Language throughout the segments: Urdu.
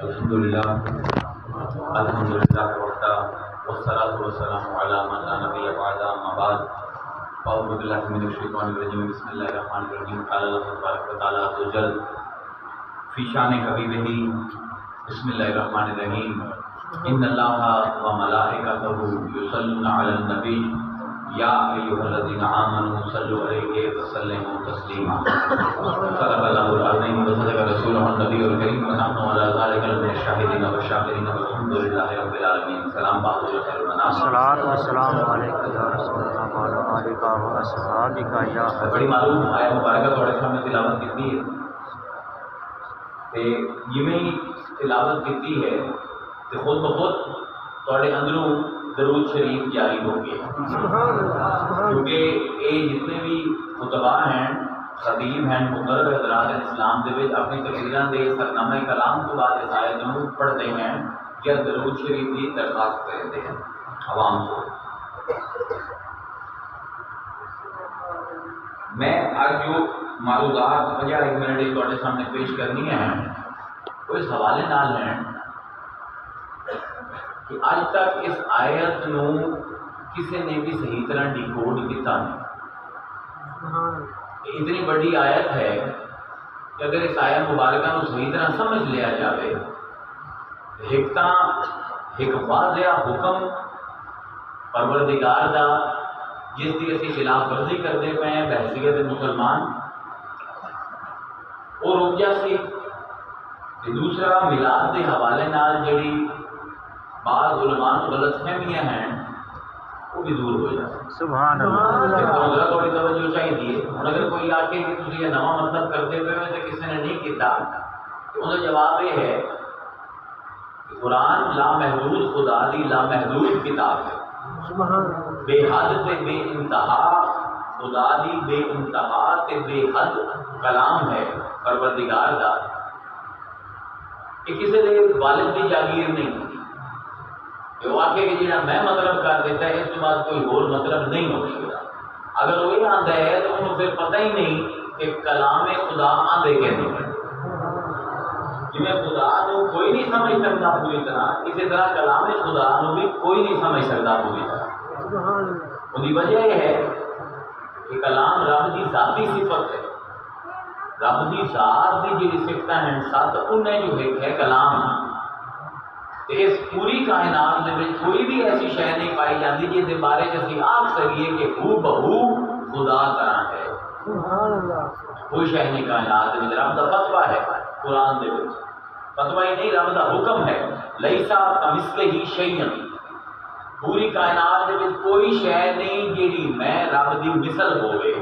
الحمدللہ وحدہ والصلاة والسلام علی من لا نبی بعدہ اما بعد اعوذ باللہ من الشیطان الرجیم بسم اللہ الرحمن الرحیم قال اللہ تبارک و تعالی عز وجل فی شان حبیبہ بسم اللہ الرحمن الرحیم ان اللہ و ملائکتہ یصلون علی النبی یا ایھا الذین آمنوا صلوا علیہ وسلموا تسلیما صدق اللہ العظیم وصدق رسولہ النبی الکریم ونحن علی ذلک من الشاہدین والشاکرین والحمد للہ رب العالمین. سلام بحضور خیر الانام. الصلاۃ والسلام علیکم یا رسول اللہ وعلی آلک و اصحابک یا بڑی معلوم آیت مبارکہ تھوڑے سامنے تلاوت کی ہے تے یہ تلاوت کی ہے کہ خود بخود تھوڑے اندروں درود شریف جاری ہو گئے، کیونکہ یہ جتنے بھی خطباء ہیں، خطیب ہیں، مقرر حضرات اسلام دے وچ اپنی تقریراں دے سرنامہ کلام تو بعد اس آیت نو پڑھتے ہیں یا درود شریف کی درخواست کرتے ہیں عوام کو. میں آج جو معلومات 50 منٹ تھوڑے سامنے پیش کرنی ہیں وہ اس حوالے نال ہیں کہ آج تک اس آیت نو کسی نے بھی صحیح طرح ڈیکوڈ کیتا نہیں. اتنی بڑی آیت ہے کہ اگر اس آیت مبارکہ نو صحیح طرح سمجھ لیا جائے، ایک واضح حکم پروردگار دا جس کی اسی خلاف ورزی کرتے پے ہیں بحیثیت مسلمان، اور رک جاسی. دوسرا میلاد کے حوالے نال جڑی بعض علماء غلط فہمیاں ہیں وہ بھی دور ہو جائے. سبحان اللہ. تھوڑی توجہ چاہیے. ہوں اگر کوئی آ کے کہ تھی یہ نواں مطلب کرتے پے ہو تو کسی نے نہیں کیتا تو ان کا جواب یہ ہے کہ قرآن لامحدود خدا دی لامحدود کتاب ہے، بے حد تے بے انتہا خدا دی بے انتہا تے بے حد کلام ہے پروردگار دا. یہ کسی دے والد دی جاگیر نہیں کہ وہ آخے کہ جہاں میں مطلب کر دیتا ہے اس کے بعد کوئی اور مطلب نہیں ہو سکتا. اگر وہ یہ آتا ہے تو انہوں پھر پتہ ہی نہیں کہ کلام خدا آدھے کہتے ہیں. جی خدا کو کوئی نہیں سمجھ سکتا پوری طرح، اسی طرح کلام خدا کو بھی کوئی نہیں سمجھ سکتا پوری طرح. ان کی وجہ یہ ہے کہ کلام رب کی ذاتی صفت ہے. رب کی ذات کی جی صفت ہیں سات انہیں جو ایک ہے کلام. اس پوری کائنات میں کوئی بھی ایسی شے نہیں پائی جاتی جس کے بارے اسی آخ سکیے کہ ہو بہو خدا طرح ہے. کوئی شے نہیں کائنات میں. رب کا فتویٰ ہے قرآن دے وچ، فتویٰ ہی نہیں رب کا حکم ہے لیسا کمثلہ شیء. پوری کائنات دے وچ کوئی شے نہیں جیڑی میں رب دی مثل ہوے.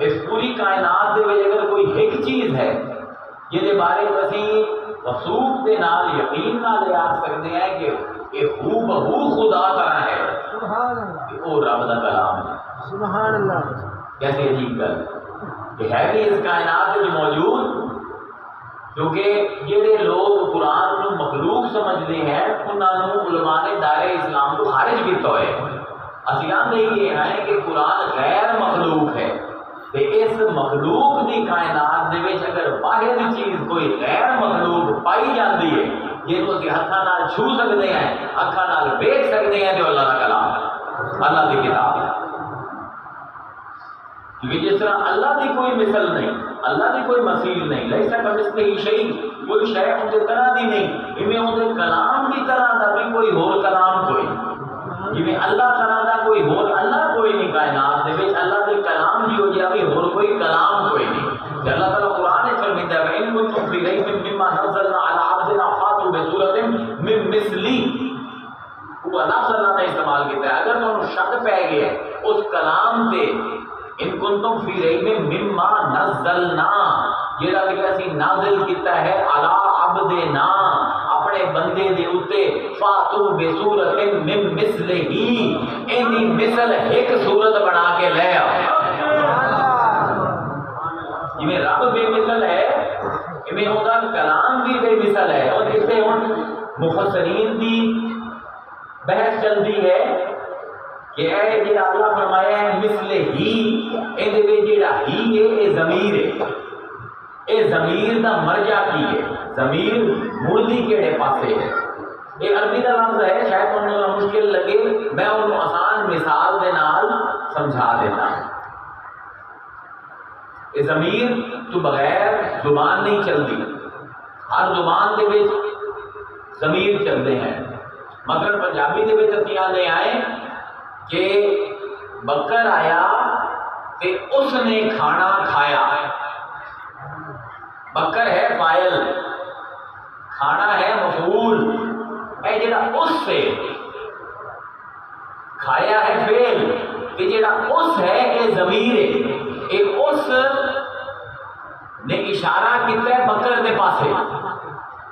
اس پوری کائنات دے وچ اگر کوئی ایک چیز ہے جس کے بارے اسی وثوق دے نال یقین نال آ سکتے ہیں کہ یہ ہو بہو خدا طرح ہے، وہ رب دا کلام ہے. سبحان اللہ. کیسی عجیب گل کہ ہے بھی اس کائنات میں موجود. کیونکہ جہے لوگ قرآن کو مخلوق سمجھتے ہیں انہوں علماء نے دائرہ اسلام کو خارج کیا ہوا ہے. اسی آندے یہ ہیں کہ قرآن غیر مخلوق ہے، تے اس مخلوق دی کائنات دے وچ اگر باہر چیز کوئی غیر مخلوق پائی جاتی ہے جنوں اسی ہاتھاں نال چھو سکتے ہیں، اکھاں نال دیکھ سکتے ہیں، تو اللہ کا کلام ہے، اللہ دی کتاب ہے. کیونکہ جس طرح اللہ دی کوئی مثل نہیں، اللہ دی کوئی مثیل نہیں، لیسا کمثلہ شیء، کوئی شے ان کی طرح دی نہیں، ایویں ان کے کلام کی طرح دا بھی کوئی اور کلام کوئی نہیں. جی اللہ طرح دا کوئی اور اللہ کوئی نہیں کائنات دے وچ. اللہ دے کلام بھی ہو جائے بھی اور کوئی کلام کوئی نہیں. کہ اللہ تعالیٰ قرآن فرماتا ہے وَإِن كُنتُمْ فِي رَيْبٍ مِّمَّا نَزَّلْنَا عَلَىٰ عَبْدِنَا فَأْتُوا بِسُورَةٍ مِّن مِّثْلِهِ. وہ لفظ اللہ نے استعمال کیا ہے. اگر تمہیں شک پہ گیا اس کلام تے ان کنتم فی ریب مما نزلنا، جہاں کہ اسی نازل کیتا ہے علی عبدنا اپنے بندے دے اوتے، فاتو بصورت من مثلہ، اینی مثل ایک صورت بنا کے لے آؤ. جویں رب بے مثل ہے ایویں ہوتا کلام بھی بے مثل ہے. اور اسے ہن مفسرین دی بحث چلتی ہے کہ اے جڑا اللہ فرمایا ہے مثل ہی، اے دے وچ جڑا ہی ہے اے ضمیر ہے. یہ ضمیر دا مرجع کی ہے، ضمیر مڑدی کہڑے پاسے ہے؟ یہ عربی کا لفظ ہے، شاید انہوں مشکل لگے، میں انہوں آسان مثال دے نال سمجھا دینا۔ یہ ضمیر تو بغیر زبان نہیں چلتی، ہر زبان دے وچ ضمیر چلتے ہیں۔ مثلا پنجابی دے وچ اسی آنے آئے کہ بکر آیا تے اس نے کھانا کھایا، بکر ہے فاعل، کھانا ہے مفعول، اے جڑا اس سے کھایا ہے فعل، کہ جڑا اس ہے یہ ضمیر ہے، ایک اس نے اشارہ کیتا ہے بکر دے پاسے،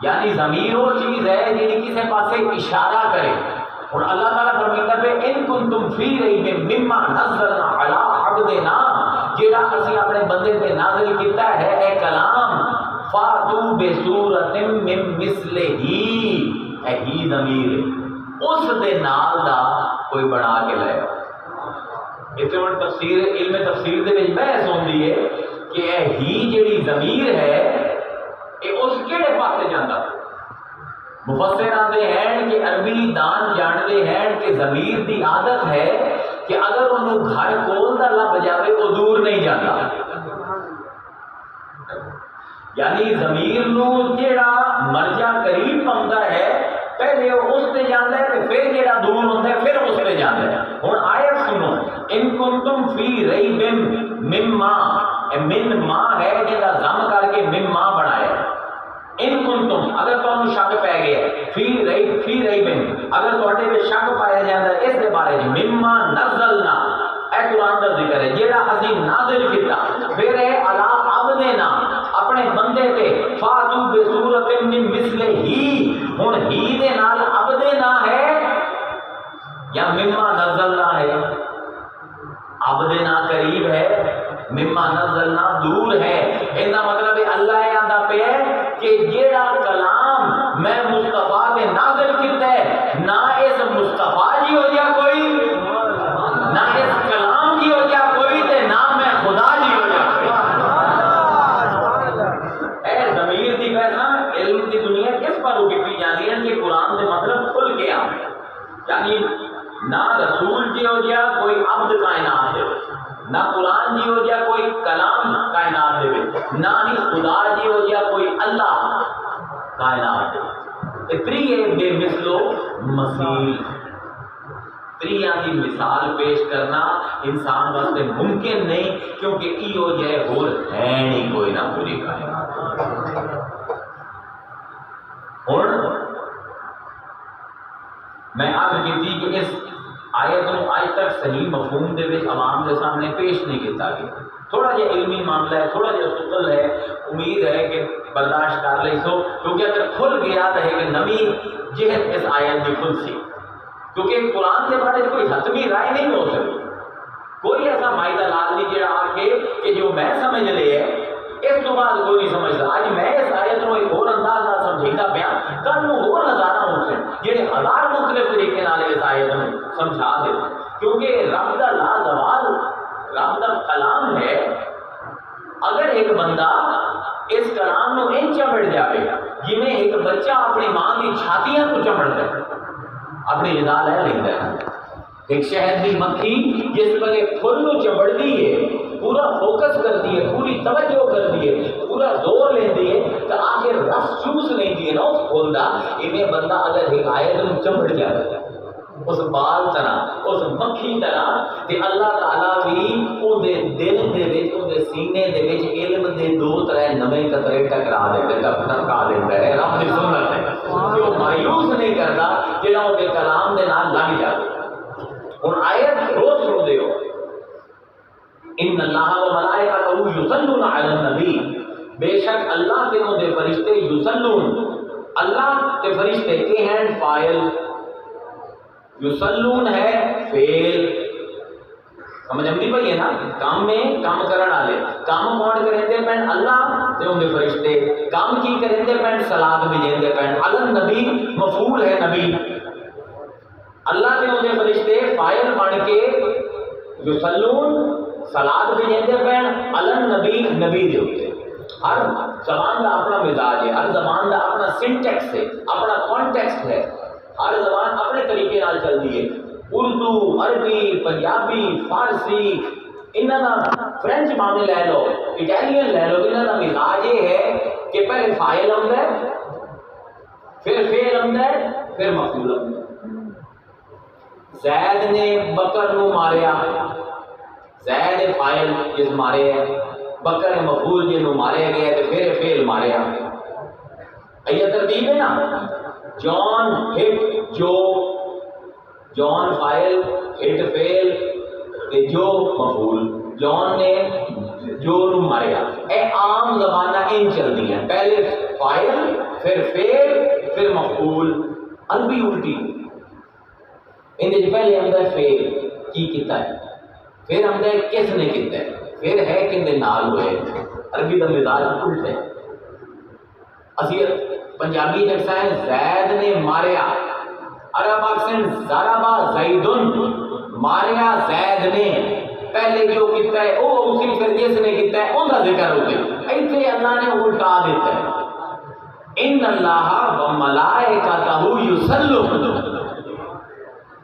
یعنی ضمیر وہ چیز ہے جڑی کسے پاسے اشارہ کرے۔ اور اللہ تعالیٰ فرماتا ہے ان کنتم فی ریب مما نزلنا علی عبدنا، جڑا اسی اپنے بندے پہ نازل کیتا ہے اے کلام، فاتو بسورۃ من مثلہ، اے ہی ضمیر اس دے نال دا کوئی بنا کے لے۔ اتنے بڑی تفسیر علم تفسیر دے وچ بحث ہوندی ہے کہ اے ہی جڑی ضمیر ہے اے اس کیڑے پاسے جاندا؟ مفسر آتے ہیں کہ عربی دان جانتے ہیں کہ ضمیر دی عادت ہے کہ اگر انہوں گھر کول دا لب جاوے وہ دور نہیں جاتا، یعنی ضمیر نو جیڑا مرجع قریب پوندا ہے پہلے وہ اس تے جاندا ہے تے پھر جیڑا دور ہوندا ہے پھر اس تے جاندا ہے۔ ہن آیت سنو، ان کنتم فی ریب مما، من ما ہے جدا ضم کر کے مما بنایا، ان کنتم اگر تمہیں شک پی گیا، فی ریب اگر تواڈے وچ شک پایا جاندا ہے اس دے بارے وچ، مما نزلنا اے قرآن دا ذکر ہے جیڑا اسی نازل کیتا، پھر ہے علی عبدنا اپنے بندے تے، فاتو بصورت من مثلہ، ہن ہی دے نال عبدنا ہے یا مما نزلنا ہے؟ عبدنا قریب ہے، مما نزلنا دور ہے۔ اس کا مطلب اللہ یہ آتا پیا کہ جیڑا کلام میں مصطفیٰ نے نازل کیتا ہے، نہ اس مصطفیٰ جی ہو جا کوئی، نہ اس کلام جی ہو جا کوئی، تے نہ میں خدا جی ہو جا کوئی۔ اے ضمیر دی پہچان علم دی دنیا کس پر کی جاتی ہے کہ قرآن دے مطلب کھل کے آ، یعنی نہ رسول جی ہو جا کوئی عبد کائنات دے، نہ قرآن جی ہو جا کوئی کلام کائنات دے، نہ ہی خدا جی ہو جا کوئی اللہ کائنات دے۔ اتری ہے بے مثلو مثیل، تریاں دی مثال پیش کرنا انسان واسطے ممکن نہیں، کیونکہ ای ہو جائے اور ہے نہیں کوئی نہ پوری کائنات۔ اور میں عرض کی تھی کہ اس آیت کو آج تک صحیح مفہوم دے وچ عوام کے سامنے پیش نہیں کیتا گیا، تھوڑا جہا علمی معاملہ ہے، تھوڑا جہا سکل ہے، امید ہے کہ برداشت کر لے سو، کیونکہ اگر کھل گیا تو ایک نوی جہت اس آیت کی کھل سی، کیونکہ قرآن کے بارے کوئی حتمی رائے نہیں ہو سکتی، کوئی ایسا معاہدہ لازمی جڑا آکھے کہ جو میں سمجھ لے ہے اس تو بعد کوئی نہیں سمجھتا۔ آج میں اس آیت کو ایک اور انداز نہ سمجھیتا پیا، کل نو اور ہزارہ ممکن جڑے ہزار مختلف طریقے نال اس آیت میں سمجھا دے، کیونکہ رب دا لا زوال رب دا کلام ہے۔ اگر ایک بندہ اس کلام نو ان چمڑ جائے جی میں ایک بچہ اپنی ماں کی چھاتیاں کو چمڑتا ہے، اپنی غذا لے لیتا ہے، ایک شہد کی مکھی جس پر پھل نو چمڑتی ہے، پورا فوکس کرتی ہے، پوری توجہ کرتی ہے، پورا زور لیتی ہے تو آخر رس چوس لیتی ہے نا اس پھول کا۔ انہیں بندہ اگر ایک آیت نو چمڑ جائے اس بال طرح، اس مکھی طرح، تے اللہ تعالیٰ بھی اون دے دل دے وچ، اون دے سینے دے وچ علم دے دو طرح نویں قطرے ٹکرا دیتا ہے۔ رب دی سنت ہے کہ وہ مایوس نہیں کرتا جہاں اون دے کلام دے نال لگ جائے۔ ہن آیت روز سن دیو، ان اللہ و ملائکتہ یصلون علی النبی، بے شک اللہ تے اون دے فرشتے یصلون، اللہ تے فرشتے کے ہیں فاعل، یصلون ہے فعل، سمجھ آتی پئی ہے نا؟ کام میں کام کرن والے، کام کون کریندے پین؟ اللہ تے اون دے فرشتے، کام کی کریندے پین؟ صلات بھیجیندے پین، علی النبی مفعول ہے نبی، اللہ تے اون دے فرشتے فاعل بن کے یصلون صلات بھیجیندے پین علی النبی، نبی دے اوپر۔ ہر زبان کا اپنا مزاج ہے، ہر زبان کا اپنا سنٹیکس ہے، اپنا کانٹیکسٹ ہے، ہر زبان اپنے طریقے نال چلتی ہے۔ اردو، عربی، پنجابی، فارسی، انہاں دا فرینچ معاملے لے لو، اٹالین لے لو، انہاں دا مزاج یہ ہے کہ پہلے فاعل آتا ہے، پھر فعل آتا ہے، پھر مفعول آتا ہے۔ زید نے بکر نو ماریا، زید فاعل جس مارے ہے، بکر مفعول جنوں مارے گئے تو پھر فعل ماریا۔ یہ ترتیب ہے نا، جان ہٹ جو، جان فاعل، ہٹ فعل تے جو مفعول، جان نے جو نو ماریا۔ اے عام زبانہ ان چلدی ہیں، پہلے فاعل پھر فعل پھر مفعول۔ عربی الٹی، اندر پہلے آتا ہے فعل کی کیتا ہے، پھر آتا ہے کس نے کیتا ہے، پھر ہے کندے نال ہوئے۔ عربی کا مزاج الٹ ہے۔ اسی پنجابی جیسا ہے زید نے ماریا، عرب آکسن ضربا زیدن، ماریا زید نے، پہلے جو کیتا ہے وہ اسی پھر جس نے کیتا ہے ان کا ذکر ہو گیا۔ ایتھے اللہ نے الٹا دیتا ہے، ان اللہ و ملائکتہ یصلون،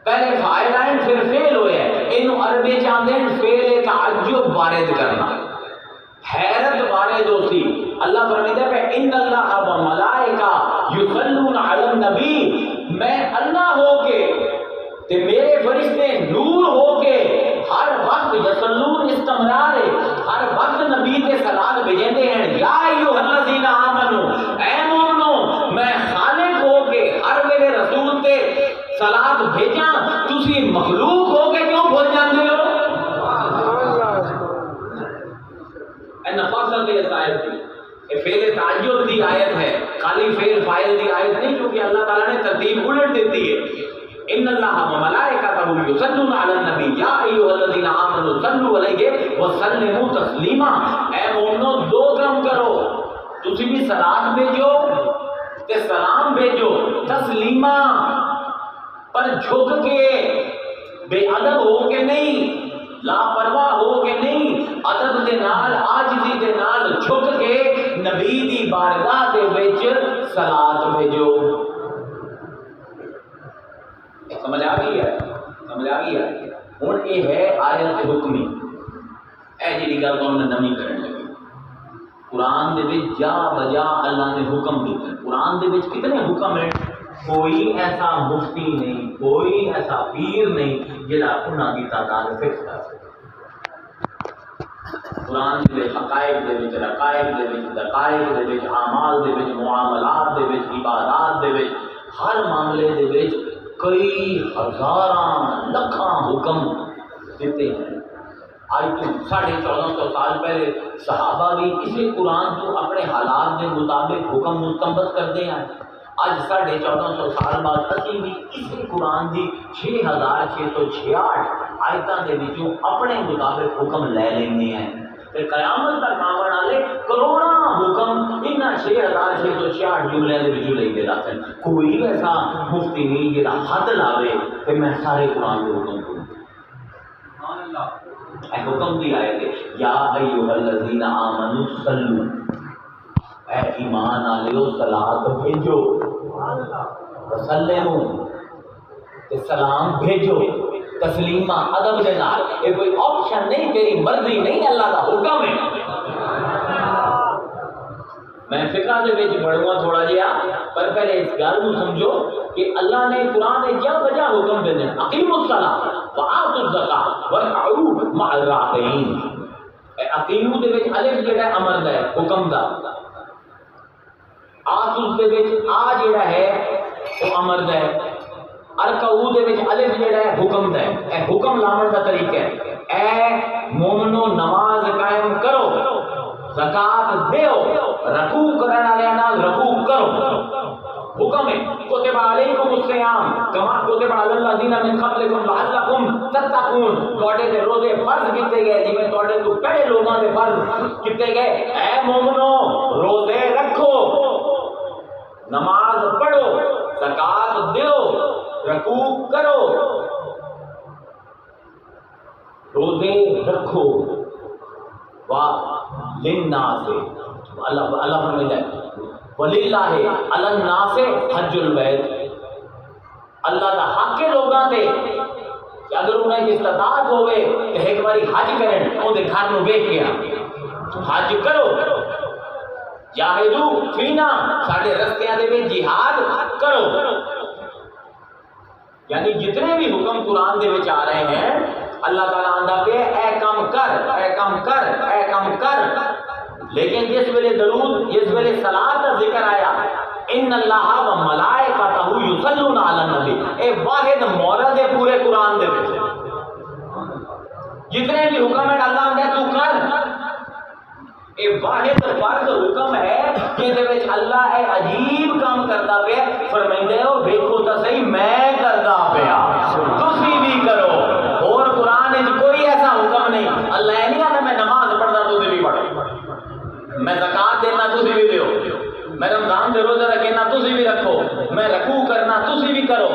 پہلے فاعل آئیں پھر فعل ہوئے ہیں، انہوں عربی چاہتے ہیں فعل تعجب وارد کرنا، حیرت وارد ہوتی۔ اللہ فرماتا ہے ان اللہ و ملائکہ یصلون علی النبی، میں اللہ ہو کے تے میرے فرشتے نور ہو کے ہر وقت یصلون استمرار ہے، ہر وقت نبی تے صلاۃ بھیجتے ہیں۔ یا ایھا الذین آمنو، اے مومنو، میں خالق ہو کے ہر ویلے رسول تے صلاۃ بھیجاں، تسی مخلوق ہو کے کیوں بھول جاندے ہو؟ اے نفاست دی آیت تھی، یہ فعل تعجب دی آیت ہے، خالی فعل فاعل دی آیت نہیں، کیونکہ اللہ تعالیٰ نے ترتیب الٹ دیتی ہے۔ ان اللہ و ملائکتہ یصلون علی النبی یا ایھا الذین آمنوا صلوا علیہ وسلموا تسلیما، اے مومنو دو کام کرو، تسی بھی صلاۃ بھیجو تے سلام بھیجو، تسلیما، پر جھک کے، بے ادب ہو کے نہیں، لاپرواہ ہو کے نہیں، ادب دے نال، عاجزی دے نال جھک کے نبی دی بارگاہ دے وچ صلاۃ بھیجو۔ سمجھ آ گئی ہے؟ سمجھ آ گئی ہے؟ ہن یہ ہے آیت حکمی، اے جڑی گل تم نے نمی کرن لگی۔ قرآن دے وچ جا بجا اللہ نے حکم دیتا، قرآن دے وچ کتنے حکم ہیں، کوئی ایسا مفتی نہیں، کوئی ایسا پیر نہیں جڑا انہاں دی تعداد فکس کر سکے۔ قرآن دے حقائق دے وچ، رقائق دے وچ، دقائق دے وچ، اعمال دے وچ، معاملات دے وچ، عبادات دے وچ، ہر معاملے دے وچ کئی ہزاراں لکھاں حکم دیتے ہیں۔ آج تو 1450 سال پہلے صحابہ بھی اسی قرآن کو اپنے حالات کے مطابق حکم مستنبط کرتے ہیں۔ آج 1450 سال بعد اسی بھی اسی قرآن کی 6666 آیتاں دے وچوں اپنے مطابق حکم لے لینے ہیں۔ پھر قیامت تک آون والے کروڑاں حکم انہاں 6666 جملے دے وچوں لے کے رکھن۔ کوئی ایسا مفتی نہیں جڑا حد لاوے کہ میں سارے قرآن کے حکم کروں۔ سبحان اللہ۔ اے حکم دی آیت ہے، یا ایھا الذین آمنوا صلوا، اے ایمان والو صلاۃ بھیجو، وسلموا تے سلام بھیجو، تسلیمہ ادب دے نال، یہ کوئی آپشن نہیں، تیری مرضی نہیں، اللہ دا حکم ہے۔ میں فقہ دے وچ پڑھوں تھوڑا جہا، پر پہلے اس گل کو سمجھو کہ اللہ نے قرآن نے کیا وجہ حکم دینے، اقیموا الصلاۃ وآتوا الزکاۃ وارکعوا مع الراکعین۔ اقیموا دے وچ الف جڑا ہے امر دا ہے، حکم دا، آتوا دے وچ آ جڑا ہے وہ امر دا ہے، ارکعوا دے وچ الف جڑا ہے حکم دا ہے۔ اے حکم لاون دا طریقہ ہے، اے مومنو نماز قائم کرو، زکات دیو، رکوع کرن والے نال رکوع کرو، حکم ہے۔ کتب علیکم الصیام کما کتب علی الذین من قبلکم لعلکم تتقون، تواڈے تے روزے فرض کیتے گئے جویں تواڈے تو پہلے لوگاں دے فرض کیتے گئے۔ اے مومنو روزے رکھو، نماز پڑھو، زکات دیو، رکوع کرو، روزے رکھو، للناس اللہ فرماتا ہے وَلِلَّهِ عَلَى النَّاسِ حَجُّ الْبَيْتِ، اللہ دا حق ہے لوگاں تے کہ اگر انہیں استطاعت ہوئے کہ ایک باری حج کریں ان دے گھر نو ویکھ کے حج کرو، جاہدو فینا ساڈے رستیاں دے وچ جہاد کرو، یعنی جتنے بھی حکم قرآن دے وچ آ رہے ہیں اللہ تعالیٰ آندا پہ اے کام کر، اے کام کر، اے کام کر، لیکن جس ویلے درود، جس ویلے صلاۃ کا ذکر آیا ان اللہ و ملائکتہ یصلون علی النبی، اے واحد مورد ہے پورے قرآن دے وچ، جتنے بھی حکم ہے اللہ نے تو کر، اے واحد فرد حکم ہے کہ دے وچ اللہ اے عجیب کام کرتا پیا، فرمائندے ہو دیکھو تو صحیح میں کرتا پیا تسی بھی کرو، اور قرآن وچ کوئی ایسا حکم نہیں، اللہ اے نہیں آتا میں نماز پڑھدا تسی بھی پڑھو، میں زکات دینا تسی بھی دیو، میں رمضان دے روزے رکھنا تسی بھی رکھو، میں رکوع کرنا تسی بھی کرو،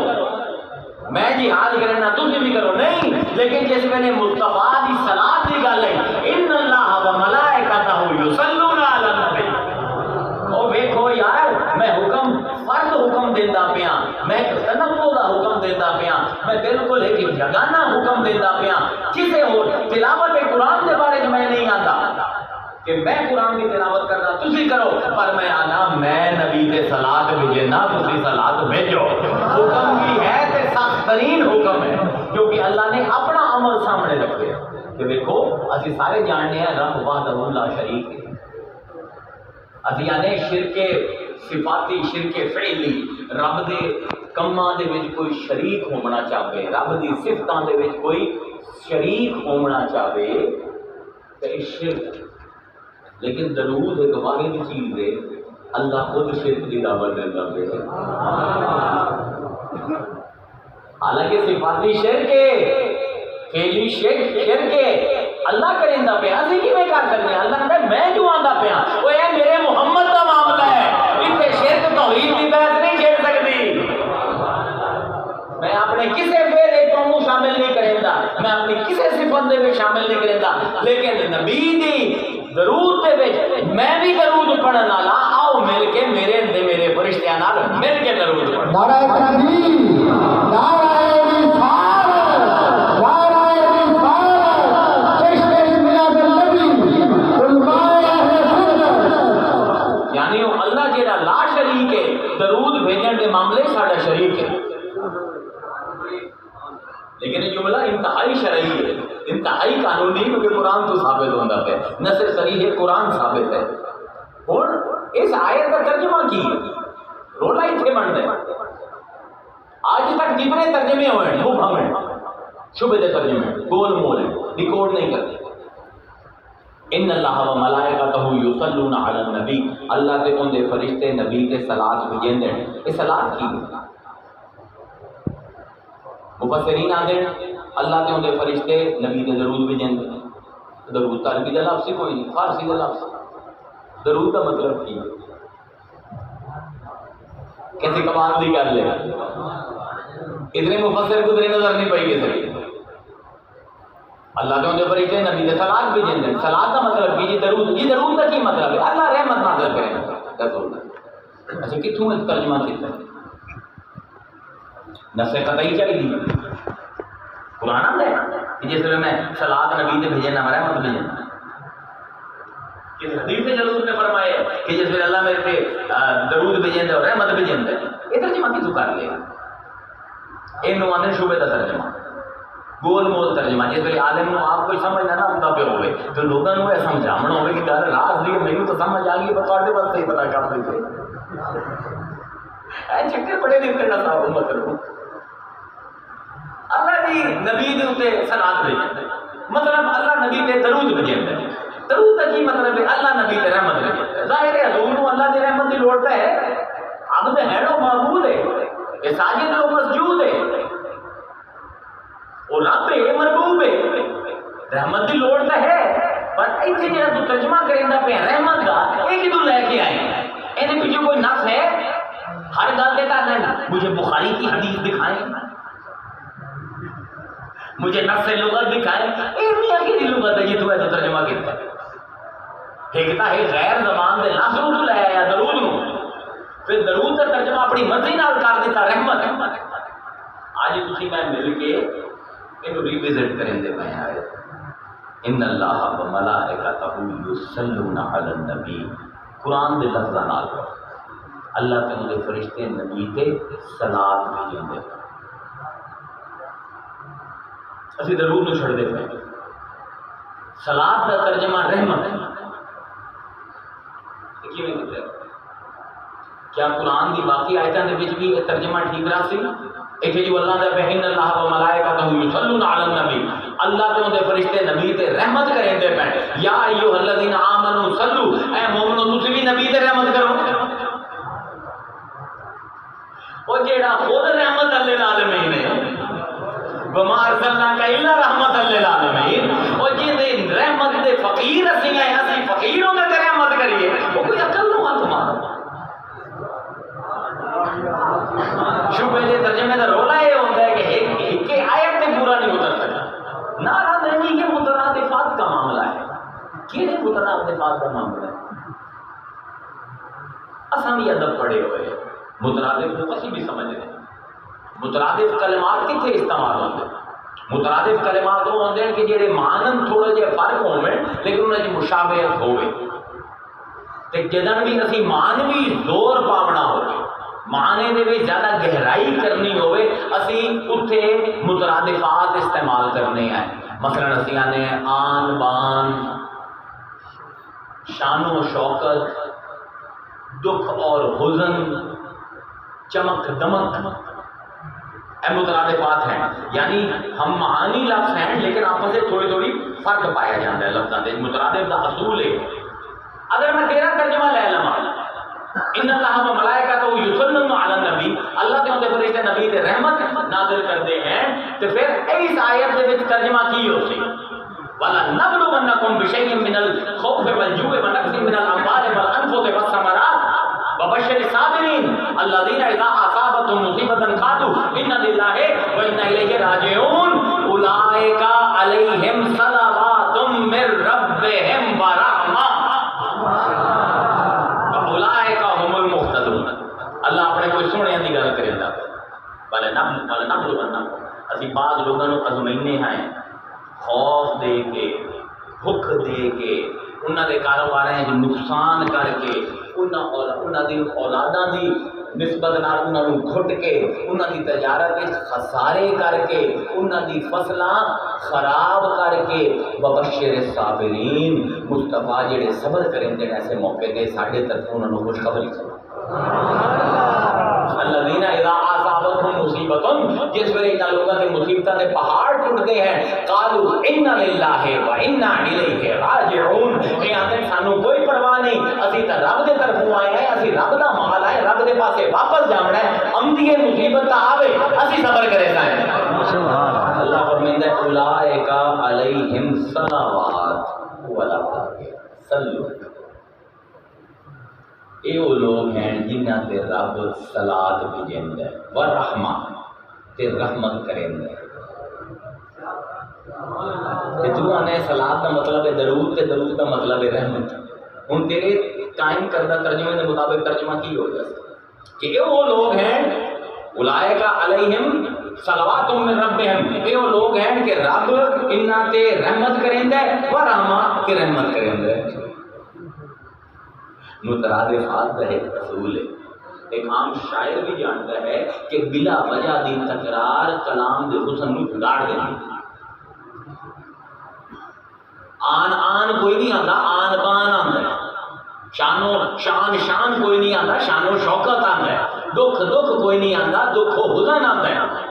میں جہاد کرنا تسی بھی کرو، نہیں، لیکن جس میں مصطفیٰ دی صلاۃ دی گل ہے ان اللہ و ملائکتہ یصلون علی النبی، او ویکھو یار میں حکم فرد حکم دیتا پیا، میں تنوع دا حکم دیتا پیا، میں بالکل ایک یگانہ حکم دیتا پیا، کسے ہو تلاوت قرآن دے بارے میں نہیں آتا کہ میں قرآن کی تلاوت کرنا تسی کرو، پر میں آنا میں نبی دے صلاۃ بھیجنا تسی صلاۃ بھیجو، حکم بھی ہے تے سخت ترین حکم ہے، کیونکہ اللہ نے اپنا عمل سامنے رکھے کہ دیکھو اسی سارے جاننے ہیں رب وحدہ لا شریک ہے، اسی آنے شرک صفاتی شرک فعلی، رب دے کماں دے وچ کوئی شریک ہونا چاہے، رب دی صفتاں دے وچ کوئی شریک ہونا چاہے تے شرک، لیکن درود ایک واحد چیز ہے، اللہ خود شرک کی دعوت دیتا ہے، حالانکہ صفاتی شرک ہے، فعلی شرک ہے، اللہ کریندا پیا، اسی کیویں کر سکتے ہیں؟ اللہ کہتا میں کیوں آندا پیا، وہ اے میرے محمد کا معاملہ ہے، اتنے شرک توحید کی بحث نہیں چھیڑ سکتی، میں اپنے کسے فعل تو منہ شامل نہیں کریندا، میں اپنی کسے صفت دے وچ شامل نہیں کریندا، لیکن نبی دی درود دے وچ میں بھی درود پڑھن والا، آؤ مل کے میرے فرشتیاں نال مل کے درود پڑھو، نعرہ تکبیر، نعرہ رسالت، نعرہ رسالت، جشن میلاد النبی، علماء اہل سنت، یعنی وہ اللہ جیڑا لا شریک ہے درود بھیجن دے معاملے ساڈا شریک ہے، لیکن یہ جملہ انتہائی شرعی ہے، انتہائی قانونی، کیونکہ قرآن تو ثابت ہوتا ہے، نصر صریح ہے، قرآن ثابت ہے، اور اس آیت کا ترجمہ کی رولا اتنے بن رہے، آج تک جتنے ترجمے ہوئے ہیں مبہم ہیں، شبہ دے ترجمے گول مول ہیں، ریکارڈ نہیں کرتے، ان اللہ و ملائکتہ یصلون علی النبی، اللہ کے ان دے فرشتے نبی تے صلاۃ بھیجندے ہیں، یہ صلاۃ کی مفسرین آتے ہیں اللہ کے اندر فرشتے نبی نے درود بھیجیں، درود عربی کا لفظ کوئی نہیں، فارسی کا لفظ، درود کا مطلب کی کیسے کمال بھی کر لے، اتنے مفسر گزرے نظر نہیں پائی گے، اللہ کے اندر فرشتے نبی نے صلاۃ بھیجیں، صلاۃ کا مطلب کی جی درود کا کی مطلب ہے اللہ رحمت نازل کرے، اچھا کتوں ترجمہ کیتا ہے، نصر قطعی چاہیے قرآن آتا ہے کہ جس میں میں صلاۃ نبی سے بھیجنا رحمت بھیجنا، کس حدیث سے جلوس نے فرمایا کہ جس میں اللہ میرے پہ درود بھیجیں اور رحمت بھیجیں، یہ ترجمہ کتوں کر لے، یہ آتے شعبے کا ترجمہ، گول مول ترجمہ، جس ویلے عالم نو آپ کوئی سمجھنا نہ آتا پہ ہوئے تو لوگوں کو یہ سمجھاونا ہوئے کہ گل راز دی میرے تو سمجھ آ گئی، بتا دے بس صحیح پتا کر دے چکر بڑے دن کرنا صاحب امت رکھو، اللہ دی نبی دے اوتے صلاۃ بھیجیں، مطلب اللہ نبی تے درود بھیجیں، درود کا کی مطلب ہے اللہ نبی تے رحمت بھیجیں، ظاہر ہے حضور نو اللہ دی رحمت دی لوڑ ہے، عبد ہے نو معبود ہے، یہ ساجد و مسجود ہے، وہ رب ہے مربوب ہے، رحمت دی لوڑ ہے، پر ایتھے جڑا تو ترجمہ کریندا پیا رحمت دا، یہ کدوں لے کے آئے، ایں پیچھے کوئی نص ہے، ہر گل دیتا ہے مجھے بخاری کی حدیث دکھائیں، مجھے نفس لغت دکھائیں، یہ میاں کی لغت ہے یہ تو ہے تو ترجمہ کیتا ہے، ایک ہے غیر زبان دے لفظ نو لے آیا درود نو، پھر درود کا ترجمہ اپنی مرضی نال کر دیتا رحمت۔ آج تسی میں مل کے اینو ریوزٹ کریں دے میں آئے ان اللہ و ملائکتہ یصلون علی النبی، قرآن دے لفظاں نال اللہ تے دے فرشتے نبی تے صلاۃ بھیجن دے۔ اسی درود نو چھڑ دے پے، صلاۃ دا ترجمہ رحمت ہے۔ کیویں کیتا؟ کیا قرآن دی باقی آیتاں دے وچ بھی یہ ترجمہ ٹھیک رہا سی؟ ایک جو اللہ دے بہن اللہ و ملائکتہ یصلون علی النبی، اللہ تے دے فرشتے نبی تے رحمت کریں دے پے۔ یا ایھا الذین آمنوا صلو، اے مومنو تسی بھی نبی تے رحمت کرو۔ او جیڑا خود رحمت للعالمین ہے، وما ارسلناک الا رحمت للعالمین، او جے رحمت دے فقیر اسی ہیں، اسی فقیروں دے تے رحمت کریے، او کوئی عقل نو ہاتھ مارو۔ شبہ دے ترجمے دا رولا یہ ہوتا ہے کہ ایک آیت تے پورا نہیں اتر سکتا۔ نارا دینی کے مترادفات کا معاملہ ہے۔ کیڑے مترادفات کا معاملہ ہے؟ اساں بھی ادب پڑھے ہوئے ہیں، مترادف کو اسی بھی سمجھ رہے ہیں۔ مترادف کلمات کتنے استعمال ہوتے ہیں؟ مترادف کلمات وہ ہوتے ہیں کہ جڑے مانن تھوڑے جہے فرق ہوئے لیکن انہیں کی مشابہت ہوئے، تے جدن بھی اسی مانوی زور پاونا ہوئے، معنی دے بھی زیادہ گہرائی کرنی ہوئے، اسی اتھے مترادفات استعمال کرنے ہیں۔ مثلا اسی آنے ہیں آن بان، شان و شوکت، دکھ اور حزن، چمک دمک، اے مترادفات ہیں۔ یعنی ہم معانی لفظ ہیں لیکن آپس سے تھوڑی تھوڑی فرق پایا جاتا ہے لفظوں دے۔ مترادف دا اصول ہے۔ اگر میں تیرا ترجمہ لے لما ان اللہ و ملائکتہ یصلون علی النبی، اللہ کے ہوتے فرشتے نبی تے رحمت نازل کرتے ہیں، تو پھر اس آیت دے وچ ترجمہ کی ہو سی وَلَنَبْلُوَنَّكُمْ بِشَيْءٍ مِّنَ الْخَوْفِ وَالْجُوعِ وَنَقْصٍ مِّنَ الْأَمْوَالِ وَالْأَنفُسِ وَالثَّمَرَاتِ وَبَشِّرِ الصَّابِرِينَ الَّذِينَ إِذَا أَصَابَتْهُمْ مُصِيبَةٌ قَالُوا إِنَّا لِلَّهِ وَإِنَّا إِلَيْهِ رَاجِعُونَ أُولَٰئِكَ عَلَيْهِمْ صَلَوَاتٌ مِّن رَّبِّهِمْ وَرَحْمَةٌ اللہ اپنے کوئی سونے کی گل کرے گا۔ والے اسی بعض لوگوں کو ازمائنے ہیں، خوف دے کے، بھوک دے کے، انہوں کے کاروبار نقصان کر کے، انہوں دی اولاداں دی نسبت نال انہوں گھٹ کے، انہوں دی تجارت خسارے کر کے، انہوں دی فصلاں خراب کر کے، وبشر الصابرین، مصطفیٰ جڑے صبر کریں دے ایسے موقع دے ساڈے طرف انہوں نے خوشخبری سنا۔ الذین اذا اصابتهم مصیبۃ، جس ویلے ان لوگوں کے مصیبتاں دے پہاڑ ٹوٹتے ہیں، قالوا انا للہ و انا الیہ راجعون، اے آندے سانو کوئی پرواہ نہیں، اسی تے رب دے طرفوں آئے ہیں، اسی رب دا مال ہے، رب دے پاسے واپس جانا ہے، امدی مصیبت آوے اسی صبر کرے سائیں۔ سبحان اللہ فرمائندا ہے اولئک علیہم صلوات ولا صلو، اے وہ لوگ ہیں جنہ تے رب صلاۃ بھیجندا ہے، ورحمہ تے رحمت کریندا ہے۔ تے تو انے صلاۃ دا مطلب ہے درود، تے درود دا مطلب ہے رحمت۔ ہن تیرے قائم کردہ ترجمے دے مطابق ترجمہ کی ہو جائے کہ اے وہ لوگ ہیں اولئک علیہم صلوات من ربہم، اے وہ لوگ ہیں کہ رب انہاں تے رحمت کریندا ہے، ورحمہ تے رحمت کریندا ہے۔ مترادفات کا ایک اصول ہے۔ ایک عام شاعر بھی جانتا ہے کہ بلا وجہ دی تکرار کلام دے حسن نو بگاڑ دیتی۔ آن آن کوئی نہیں آتا، آن بان آتا ہے۔ شان کوئی نہیں آتا، شان و شوکت آتا ہے۔ دکھ کوئی نہیں آتا، دکھ و حزن آتا ہے۔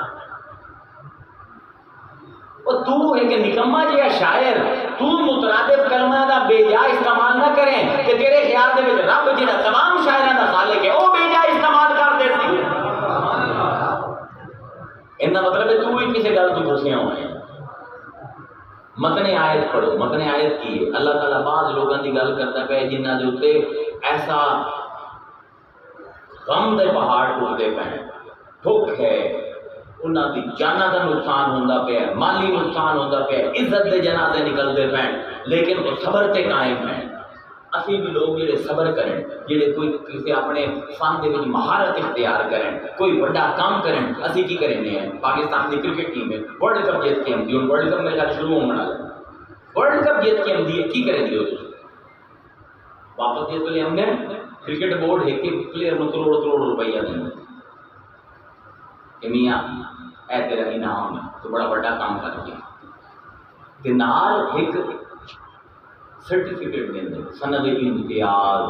اور تو ایک نکما جہا شاعر، تو مترادف کلمہ دا بے جا استعمال نہ کریں کہ تیرے خیال دے وچ رب جہاں تمام شاعراں دا خالق ہے وہ بے جا استعمال کر دے سی۔ ان کا مطلب ہے تو ہی کسی گل تو گھسیا ہوئے ہیں۔ متن آیت پڑھو، متن آیت کی ہے اللہ تعالیٰ بعض لوگوں کی گل کرتا پہ جنہ دے اتنے ایسا غم دے پہاڑ ٹوٹتے پے، دکھ ہے، انہاں دی جاناں دا نقصان ہوندا پیا، مالی نقصان ہوندا پیا، عزت دے جنازے نکلدے پے، لیکن وہ صبر تے قائم ہیں، اسی بھی لوگ جڑے صبر کریں، جڑے کوئی کسی اپنے فن دے وچ مہارت اختیار کریں، کوئی بڑا کام کریں، اسی کی کریں ہیں پاکستان کی کرکٹ ٹیم ہے ورلڈ کپ جیت کے آمدی، ہوں ورلڈ کپ میرے خیال شروع ہونے والا ہے، ورلڈ کپ جیت کے آمدی ہے، کی کریں گے واپس جس ویلے آمدے کرکٹ بورڈ ایک ایک پلیئر میں کروڑ کروڑ روپیہ دیں کہ میاں اے تیرا انعام ہے تو بڑا بڑا کام کر کے تے نال ایک سرٹیفکیٹ دیں سند امتیاز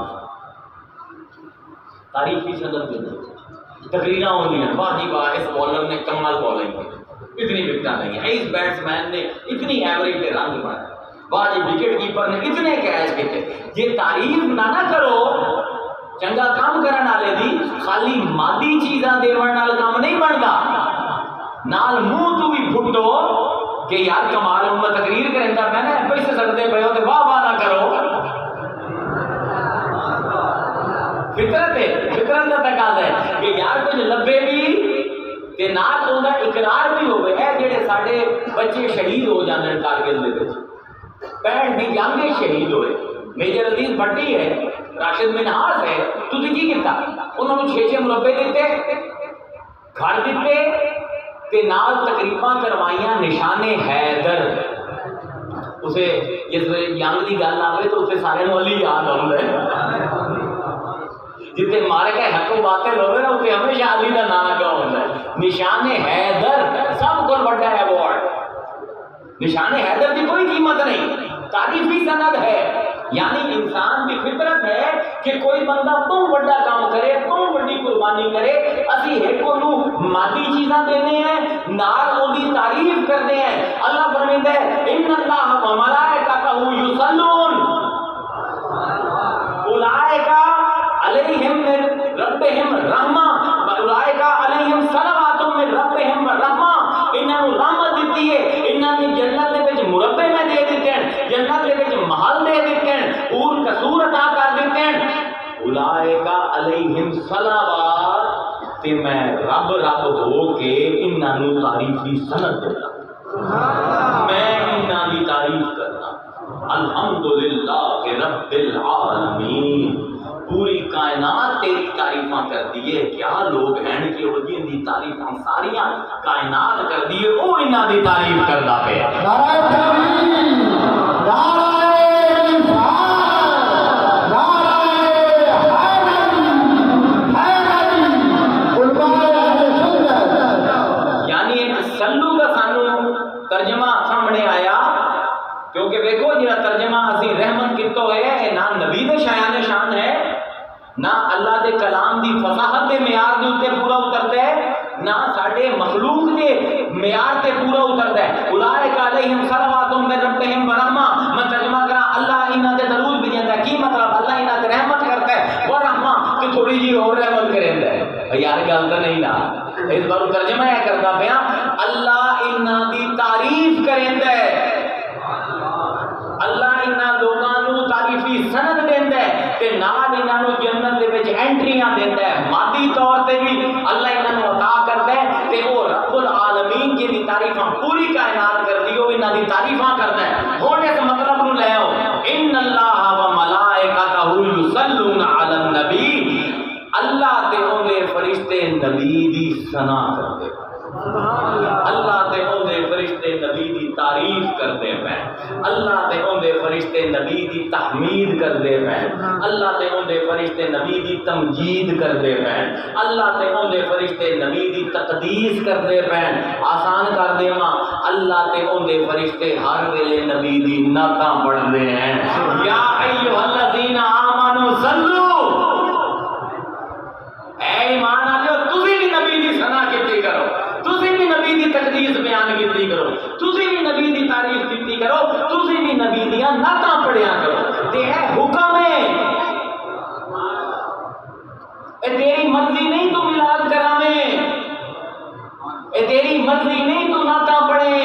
تاریخی سند دیں تقریراں ہوتی ہیں، واہ جی واہ اس بالر نے کمال بالنگ کی، اتنی وکٹاں لگی، اس بیٹس مین نے اتنی ایوریج پہ رن بنایا، واہ جی وکٹ کیپر نے اتنے کیچ کیتے۔ یہ تعریف نہ کرو چنگا کام کرن والے دی، خالی مادی چیزاں دیون نال کام نہیں بنتا، نال منہ تو بھی پھٹو کہ یار کمال ہوں میں تقریر کرندا میں نے پیسے سکتے پے ہو تے واہ واہ نہ کرو۔ فطرت ہے، فطرت کا تقاضا ہے کہ یار کچھ لبے بھی تے نال اوندا اقرار بھی ہوے۔ اے جڑے ساڈے بچے شہید ہو جاندے ہیں کارگل دے وچ، 65 دی جنگ میں شہید ہوئے، میجر عزیز بھٹی ہے، راشد منہاس ہے، تسی کی کیتا؟ انہوں نے 6 مربے دیتے، گھر دیتے تے نال تقریباں کروائیاں نشان حیدر۔ اسے جس ویلے جنگ دی گل آوے تو اسے سارے نوں علی یاد آوندا ہے، جتے مارے کے حق و باطل ہوئے نا اسے ہمیشہ علی دا نام کیا ہوتا ہے، نشان حیدر سب کو بڑا ایوارڈ۔ نشان حیدر کی کوئی قیمت نہیں، تعریفی سند ہے، یعنی انسان کی فطرت ہے کہ کوئی بندہ تو بڑا کام کرے، تو بڑی قربانی کرے، اسی ایک کو مادی چیزاں دینے ہیں، نال او دی تعریف کرتے ہیں۔ اللہ فرماتا ہے ان اللہ و ملائکتہ یصلون اولئک علیہم من ربہم رحمہ اولئک علیہم صلوات من ربہم رحمہ، انہاں نوں رحمت دتی ہے، انہاں دی جنت دے وچ مربے میں دے دتے ہیں، جنت دے وچ محل دے دتے ہیں، پور قصور عطا کر دتے ہیں۔ اولئک علیہم صلوات تے میں رب ہو کے انہاں نوں تعریفی سند دیتا، میں انہاں دی تعریف کرتا، الحمدللہ رب العالمین، پوری کائنات تیری تعریفاں کر دیے۔ کیا لوگ ہیں کہ وہ جن دی تعریفاں ساریاں کائنات کر دیے، وہ انہاں دی تعریف کردا پیا۔ نعرہ تکبیر، نعرہ رسالت، نعرہ حیدری، علماء اہل سنت۔ یعنی ایک سلو کا سانو ترجمہ سامنے آیا، کیونکہ دیکھو جہاں ترجمہ اسی رحمت کیتو ہے، نہ نبی دے شان ہے، نہ اللہ دے کلام دی فصاحت دے معیار دے اوتے پورا اترتا ہے، نہ ساڈے مخلوق دے معیار تے پورا اترتا ہے۔ اولئک علیہم صلوات من ربہم ورحمہ، میں ترجمہ کرا اللہ انہاں تے درود بھیجدا ہے، کی مطلب اللہ انہاں تے رحمت کرتا ہے، ورحمہ کہ تھوڑی جی اور رحمت کریندا ہے۔ یار گل تے نہیں نا، اس بار ترجمہ ہے کردا پیا، اللہ انہاں دی تعریف کریندا ہے، اللہ انہاں لوگاں نوں تعریفی سند دیندا ہے تے نال انہاں نوں جنت دے وچ اینٹریاں دیندا ہے، مادی طور تے بھی اللہ انہاں نوں عطا کردا ہے تے وہ رب العالمین جی دی تعریفاں پوری کائنات کر دی، وہ انہاں دی تعریفاں کردا ہے۔ ہن اس مطلب نوں لے آؤ، ان اللہ و ملائکتہ یصلون علی النبی، اللہ تے اودے فرشتے نبی دی ثنا کردے، اللہ تے اودے فرشتے نبی دی تعریف کردے پے، اللہ تے اودے فرشتے نبی دی تحمید کردے پے، اللہ تے اودے فرشتے نبی دی تمجید کردے پے، اللہ تے اودے فرشتے نبی دی تقدیس کردے پے۔ آسان کر دیواں، اللہ تے اودے فرشتے ہر ویلے نبی دی نعتاں پڑھدے ہیں، یا ایھا الذین آمنوا صلو، اے ایمان والو تسی بھی نبی دی ثنا کیتی کرو، تسی بھی نبی دی تقدیس بیان کیتی کرو، تسی بھی نبی دی تعریف کیتی کرو، تسی بھی نبی دیاں نعتاں پڑھیا کرو، تے اے حکم ہے، اے تیری مرضی نہیں تو میلاد کراویں، اے تیری مرضی نہیں تو نعتاں پڑھیں،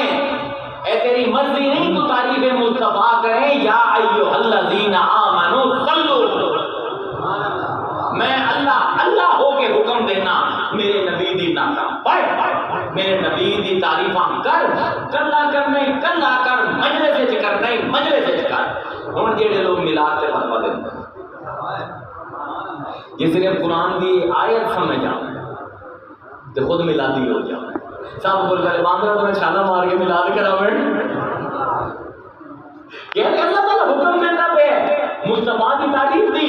اے تیری مرضی نہیں تو تعریف مصطفیٰ کریں، یا ایھا الذین آمنوا صلو، میں اللہ ہو کے حکم دینا میرے نبی دی نعتاں پڑھ، میرے نبی دی تعریفاں کر، کلا کرنے کلا کر، مجلس وچ کر نہیں مجلس وچ کر، ہوں جہے لوگ ملاد سے فتوا دیں جس نے قرآن کی آیت سمجھ آ تو خود ملادی ہو جائے سب کو گل باندھنا تو میں چھالا مار کے ملاد کرا کہ اللہ تعالیٰ حکم دیتا پہ مصطفیٰ کی تعریف دی،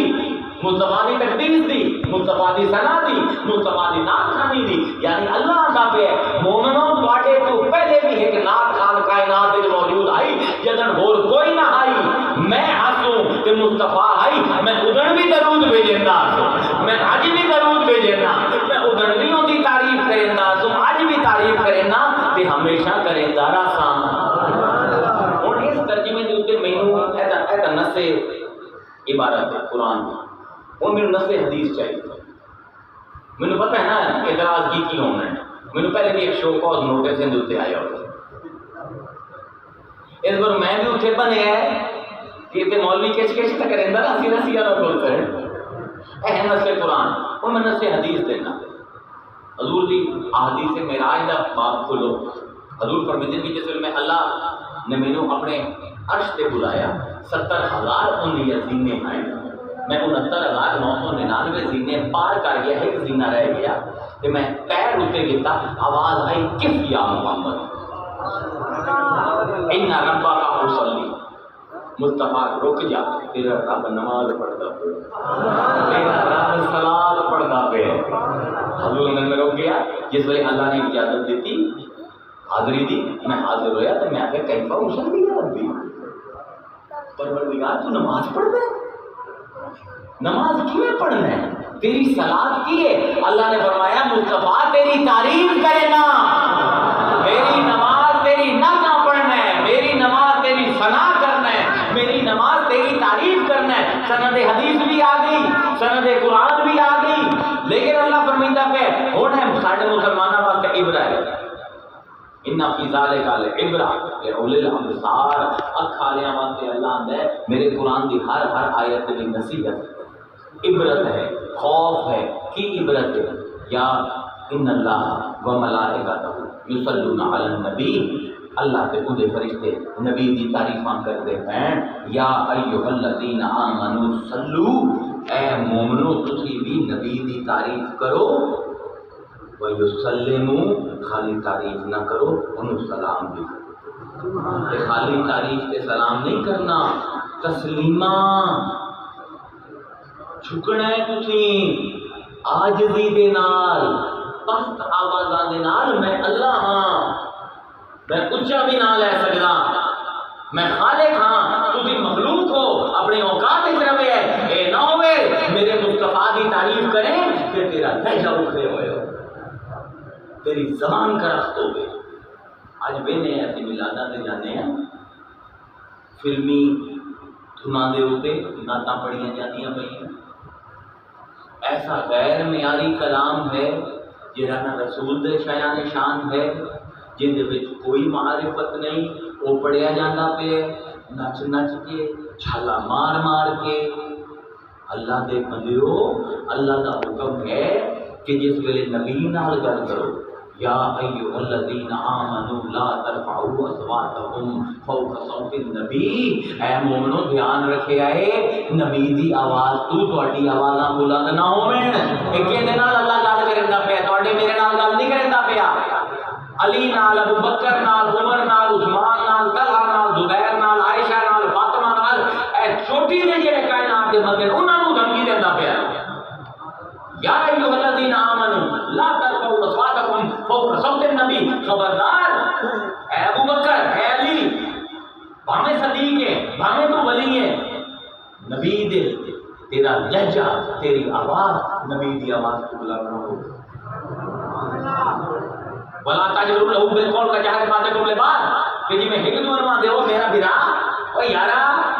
مصطفیٰ کی تقدیس دی، مصطفیٰ کی ثنا دی، مصطفیٰ کی نعت خوانی دی، یعنی اللہ کا پہ مومنوں تواڈے تو پہلے بھی ایک نعت خان کائنات وچ موجود آئی جدن ہور کوئی نہ آئی میں ہسوں تے مصطفیٰ آئی میں ادن بھی درود بھیجندا میں اج بھی درود بھیجنا میں ادن بھی ان دی تعریف کریندا اج بھی تعریف کرنا تے ہمیشہ کریندا رہاں۔ ہن اس ترجمے دے اوتے مینوں ایدا نص عبارت ہے قرآن کی، ہوں میرے نص حدیث چاہیے، مجھے پتہ ہے نا اعتراض کی ہونا ہے، مجھے پہلے بھی ایک شو کاز نوٹس ان اتنے آیا ہوتا اس بار میں بھی اتنے بنے ہے کہ اتنے مولوی کچھ کچھ تک رہتا رسی رسی والا بولتا ہے اے نص قرآن ہوں میں نص حدیث دینا حضور دی احادیث معراج دا باب کھولو حضور فرماتے ہیں کہ جس میں اللہ نے مینو اپنے عرش تے بلایا 70,000 ان زینے آئے میں 69,999 زینے پار کر گیا ایک زینہ رہ گیا کہ میں پیر اتنے گتا آواز آئی کف یا محمد ان ربا کا مصلی مصطفیٰ رک جا تیرا رب نماز پڑھتا پہ تیرا رب صلاۃ پڑھتا پہ حضور میں رک گیا جس وقت اللہ نے اجازت دیتی حاضری دی میں حاضر ہویا تو میں آگے کیفا مصلی یا ربی پروردگار تو نماز پڑھ دے نماز کیوں پڑھنا ہے تیری صلاۃ کی ہے اللہ نے فرمایا مصطفیٰ تیری تعریف کرے نا میری نماز تیری نہ پڑھنا ہے میری نماز تیری ثنا کرنا ہے میری نماز تیری تعریف کرنا ہے سند حدیث بھی آ گئی سند قرآن بھی آ گئی لیکن اللہ فرمائتا پہ ہونا ہے ساڈے مسلمانوں واسطے عبرت ہے ان فی ذالک لعبرۃ لأولی الابصار اکھ والیاں واسطے اللہ آندا ہے میرے قرآن دی ہر آیت میں نصیحت عبرت ہے خوف ہے کی عبرت ہے یا ان اللہ و ملائکتہ یصلون علی النبی اللہ کے خود فرشتے نبی دی تعریفاں کرتے ہیں یا ایھا الذین آمنوا صلو اے مومنو تسی بھی نبی دی تعریف کرو وَيُسَلِّمُوا خالی تعریف نہ کرو انہوں سلام بھی کرو خالی تعریف کے سلام نہیں کرنا تسلیمہ چھکنا ہے تسی عاجزی دے نال پست آوازاں دے نال میں اللہ ہاں میں اچھا بھی نہ لے سکتا میں خالق ہاں تو بھی مخلوق ہو اپنے اوقات اس روے ہے اے نہ ہوئے میرے مصطفیٰ کی تعریف کریں کہ تیرا لہجہ اکھڑے ہوئے ہو تیری زبان کا رخت ہو گئے آج بہنے ایسے ملادہ دے جانے ہیں فلمی دھنا دے ہوتے نعتاں پڑھیاں جاتی ہیں ایسا غیر معیاری کلام ہے جہاں نہ رسول دے شایان شان ہے جن دے وچ کوئی معرفت نہیں وہ پڑھیا جاتا پہ نچ نچ کے چھالا مار مار کے اللہ دے بندیو اللہ دا حکم ہے کہ جس ویلے نبی نال گل کرو یا ایھا الذین آمنوا لا ترفعوا اصواتکم فوق صوت النبی اے مومنو دھیان رکھیا ہے نبی دی آواز تو تہاڈی آوازاں بلند نہ ہوویں ایکے دے نال اللہ گل کردا پیا تہاڈے میرے نال گل نہیں کردا پیا علی نال ابو بکر نال عمر نال عثمان نال طلحہ نال زبیر نال عائشہ نال فاطمہ نال اے چھوٹی دے جڑے کائنات دے بندے انہاں نوں دھمکی دیندا پیا یا ایھا الذین آمنوا لا ترفعوا اصواتکم فوق صوت النبی خبردار اے ابو بکر اے علی بھاویں صدیق ہے بھاویں تو ولی ہے نبی دے تیرا لہجہ تیری آواز نبی دی آواز کو بلند نہ ہو ولا تجروا له بالقول كجهر بعضكم لبعض کہ جی میں ایک دوسرے نوں دیو میرا بھرا اوے یارا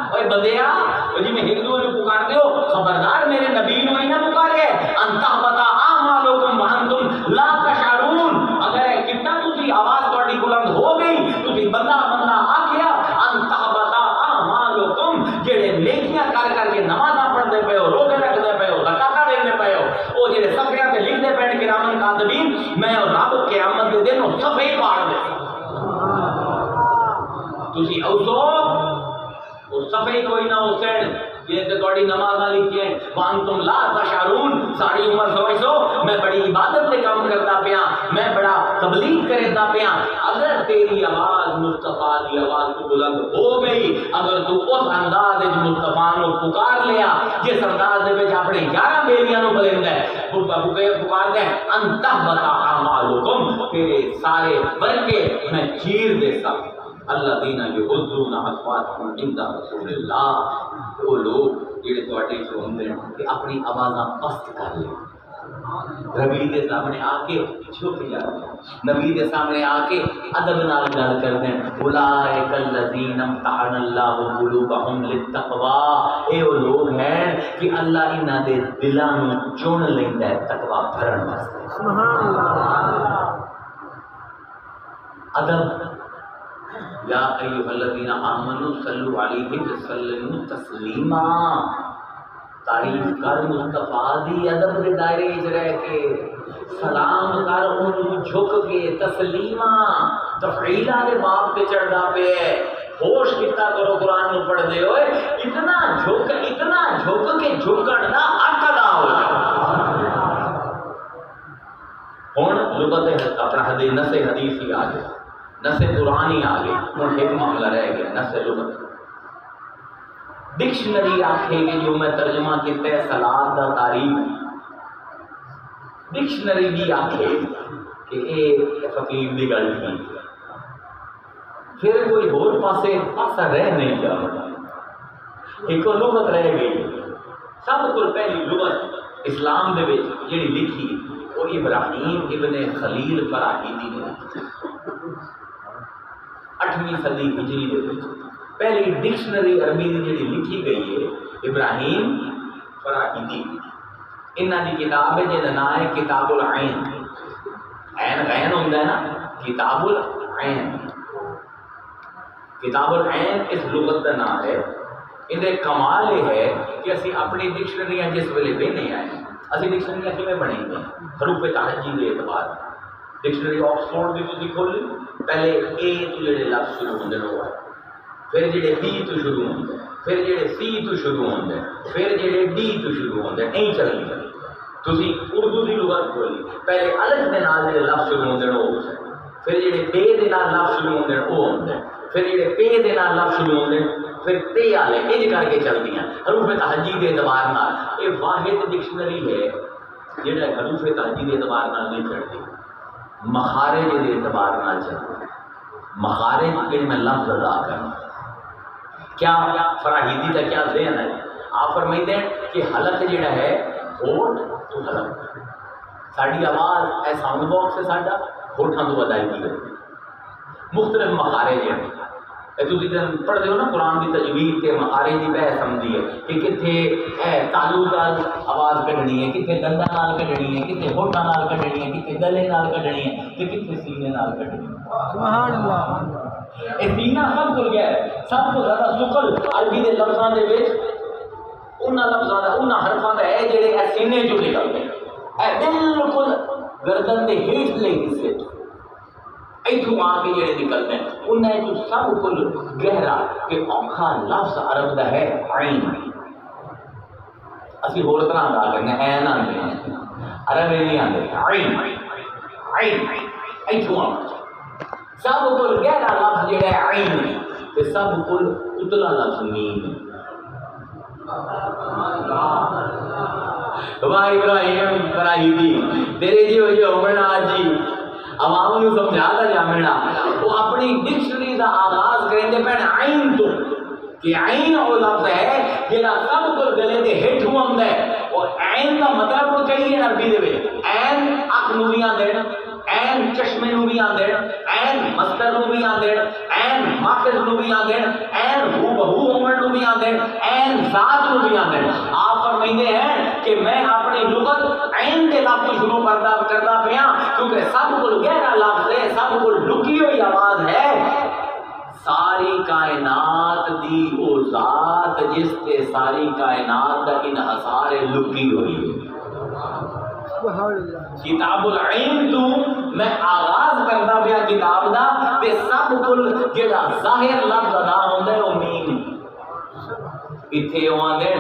اوے بندیا او جی میں ایک دوسرے نوں پکار دیو خبردار میرے نبی نوں ہی نہ پکارے انت بتا اعمالکم وانتم لا تشعرون اگر کتنا تسی آواز تہاڈی بلند ہو گئی تسی بندہ آکھیا انت بتا اعمالکم جڑے نیکیاں کر کے نمازاں پڑھدے پئے ہو روزے رکھدے پئے ہو زکات دیندے پئے ہو او جڑے صفحے تے لکھدے پئے کرامن کاتبین میں رب قیامت دے دن صفحے پاڑ دے تسی اوسو وہ صفحے کوئی نہ ہو سین یہ تو تھوڑی نمازاں لکھیں وانتم لا تشعرون ساری عمر سمجھو میں بڑی عبادت پہ کام کرتا پیا میں بڑا تبلیغ کرتا پیا اگر تیری آواز مصطفیٰ دی آواز تو بلند ہو گئی اگر تو اس انداز مصطفیٰ نو پکار لیا جس انداز دے وچ اپنے 11 بیلیاں نو بلند ہے پکار دے انتہ بتا اعمالکم تیرے سارے برکے میں چیر دے سب اللہ دینا یغضون اصواتهم عند رسول اللہ وہ لوگ جڑے تواڈے چ ہوندے ہیں کہ اپنی آوازاں پست کر لیں نبی دے سامنے آ کے جھک جاتے ہیں نبی دے سامنے آ کے ادب نال گل کرتے ہیں اولئک الذین امتحن اللہ قلوبهم للتقوی اے وہ لوگ ہیں کہ اللہ انہاں دے دلاں نوں چن لیندا ہے تقوی بھرن واسطے سبحان اللہ ادب یا ایھا الذین آمنوا صلوا علیہ وسلموا تسلیما تعریف کر مصطفیٰ دی ادب دے دائرے وچ رہ کے سلام کر انہوں جھک کے تسلیما تفعیلہ دے باب تے چڑھدا پے ہوش کیتا کرو قرآن نو پڑھ دے ہوئے اتنا جھک کے جھکن دا حق ادا ہو جائے ہن لغت اپنا حدیث نص حدیث ہی آ گیا نص قرآن ہی آ گئی ہن ایک معاملہ رہ گیا نص لغت ڈکشنری آکھے کہ جو میں ترجمہ کیتا ہے صلاۃ دا تعریف ڈکشنری بھی آکھے کہ اے فقیر دی گل تھی پھر کوئی اور پاسا رہ نہیں گیا ایک لغت رہ گئی سب کو پہلی لغت اسلام دے وچ جڑی لکھی وہ ابراہیم ابن خلیل فراہیدی نے 8ویں صدی ہجری دے وچ پہلی ڈکشنری عربی دی جڑی لکھی گئی ہے ابراہیم فراہیدی انہاں دی کتاب ہے جہدا نام ہے کتاب العین عین غین ہوندا ہے نا کتاب العین کتاب العین اس لغت کا نام ہے اندر کمال یہ ہے کہ اسی اپنی ڈکشنریاں جس ویلے بہنے آئے اسی ڈکشنریاں کیویں بنیں گے حروف تہجی کے اعتبار ڈکشنری آکسفورڈ دی تسی کھول لی پہلے اے تو جڑے لفظ شروع ہوندے نے وہ پھر جڑے بی تو شروع ہوندے پھر جڑے سی تو شروع ہوندے پھر جڑے ڈی تو شروع ہوندے نہیں چلنی تسی اردو دی لغت کھول لی پہلے الف دے نال جڑے لفظ شروع ہوندے نے وہ پھر جڑے بے دے نال لفظ شروع ہوندے نے وہ ہوندے پھر جڑے پے دے نال لفظ شروع ہوندے پھر تے والے انج کر کے چلدیاں حروف تہجی کے اعتبار نال یہ واحد ڈکشنری ہے جڑا حروف تہجی کے اعتبار نال نہیں چلدی مخارج کے اعتبار نال چلدی مخارج کے میں لفظ ادا کرنا کیا فراہیدی کا کیا ذہن ہے آپ فرمائتے ہیں کہ حلق جڑا ہے ہوٹ تو حلق ساری آواز اے ساؤنڈ باکس ہے ساڈا ہوٹاں تو ادائیگی کرتی مختلف مخارج ہیں تسی جب پڑھتے ہو نا قرآن کی تجوید کے مخارج کی بحث سمجھی ہے کہ کتنے تالو نال آواز کڈنی ہے کتنے دنداں نال کڈنی ہے کتنے ہوٹاں نال کڈنی ہے کتنے گلے نال کڈنی ہے تے کتنے سینے نال کڈنی ہے سبحان اللہ اے سینہ سب کھل گیا ہے سب کو زیادہ ثقل عربی دے لفظاں دے وچ انہاں لفظاں دا انہاں حرفاں دا ہے جڑے اے سینے چوں نکلدے اے بالکل گردن دے ہیٹھ لے حصے ایتھوں آ کے جڑے نکلتے ہیں انہیں جو سب کل گہرا کہ اوکھا لفظ عرب دا ہے عین اسی ہور طرح دا کرنے عین آندے ہیں عرب نہیں آندے عین عین ایتھوں آ سب کل گہرا لفظ جڑا ہے عین تے سب کل اتلا لفظ میم واہ ابراہیم فراہیدی تیرے جی ہوئی عمرنا جی عوام نے سمجھاتا جامنا وہ اپنی ڈکشنری کا آغاز کریں دے پہنے عین تو کہ عین وہ لفظ ہے جیڑا سب کو گلے دے ہٹ ہوا ہم دے اور عین کا مطلب وہ کہی ہے عربی دے وے عین اک نوریاں دین عین چشمے نوریاں دین عین مصدر نوریاں دین عین ماخذ نوریاں دین عین ہو بہو عمر نوریاں دین عین ذات نوریاں دین آپ فرمائندے ہیں کہ میں اپنی لغت عین کے لفظ شروع کرتا پیا کیونکہ سب کو گہرا لفظ ہے سب کو لکی ہوئی آواز ہے ساری کائنات دی او ذات جس تے ساری کائنات دا انحصار لکی ہوئی ہے کتاب العین تو میں آغاز کرتا پیا کتاب دا تے سب کل جڑا ظاہر لفظ ادا ہوندا ہے او میم اتنے وہ آدھے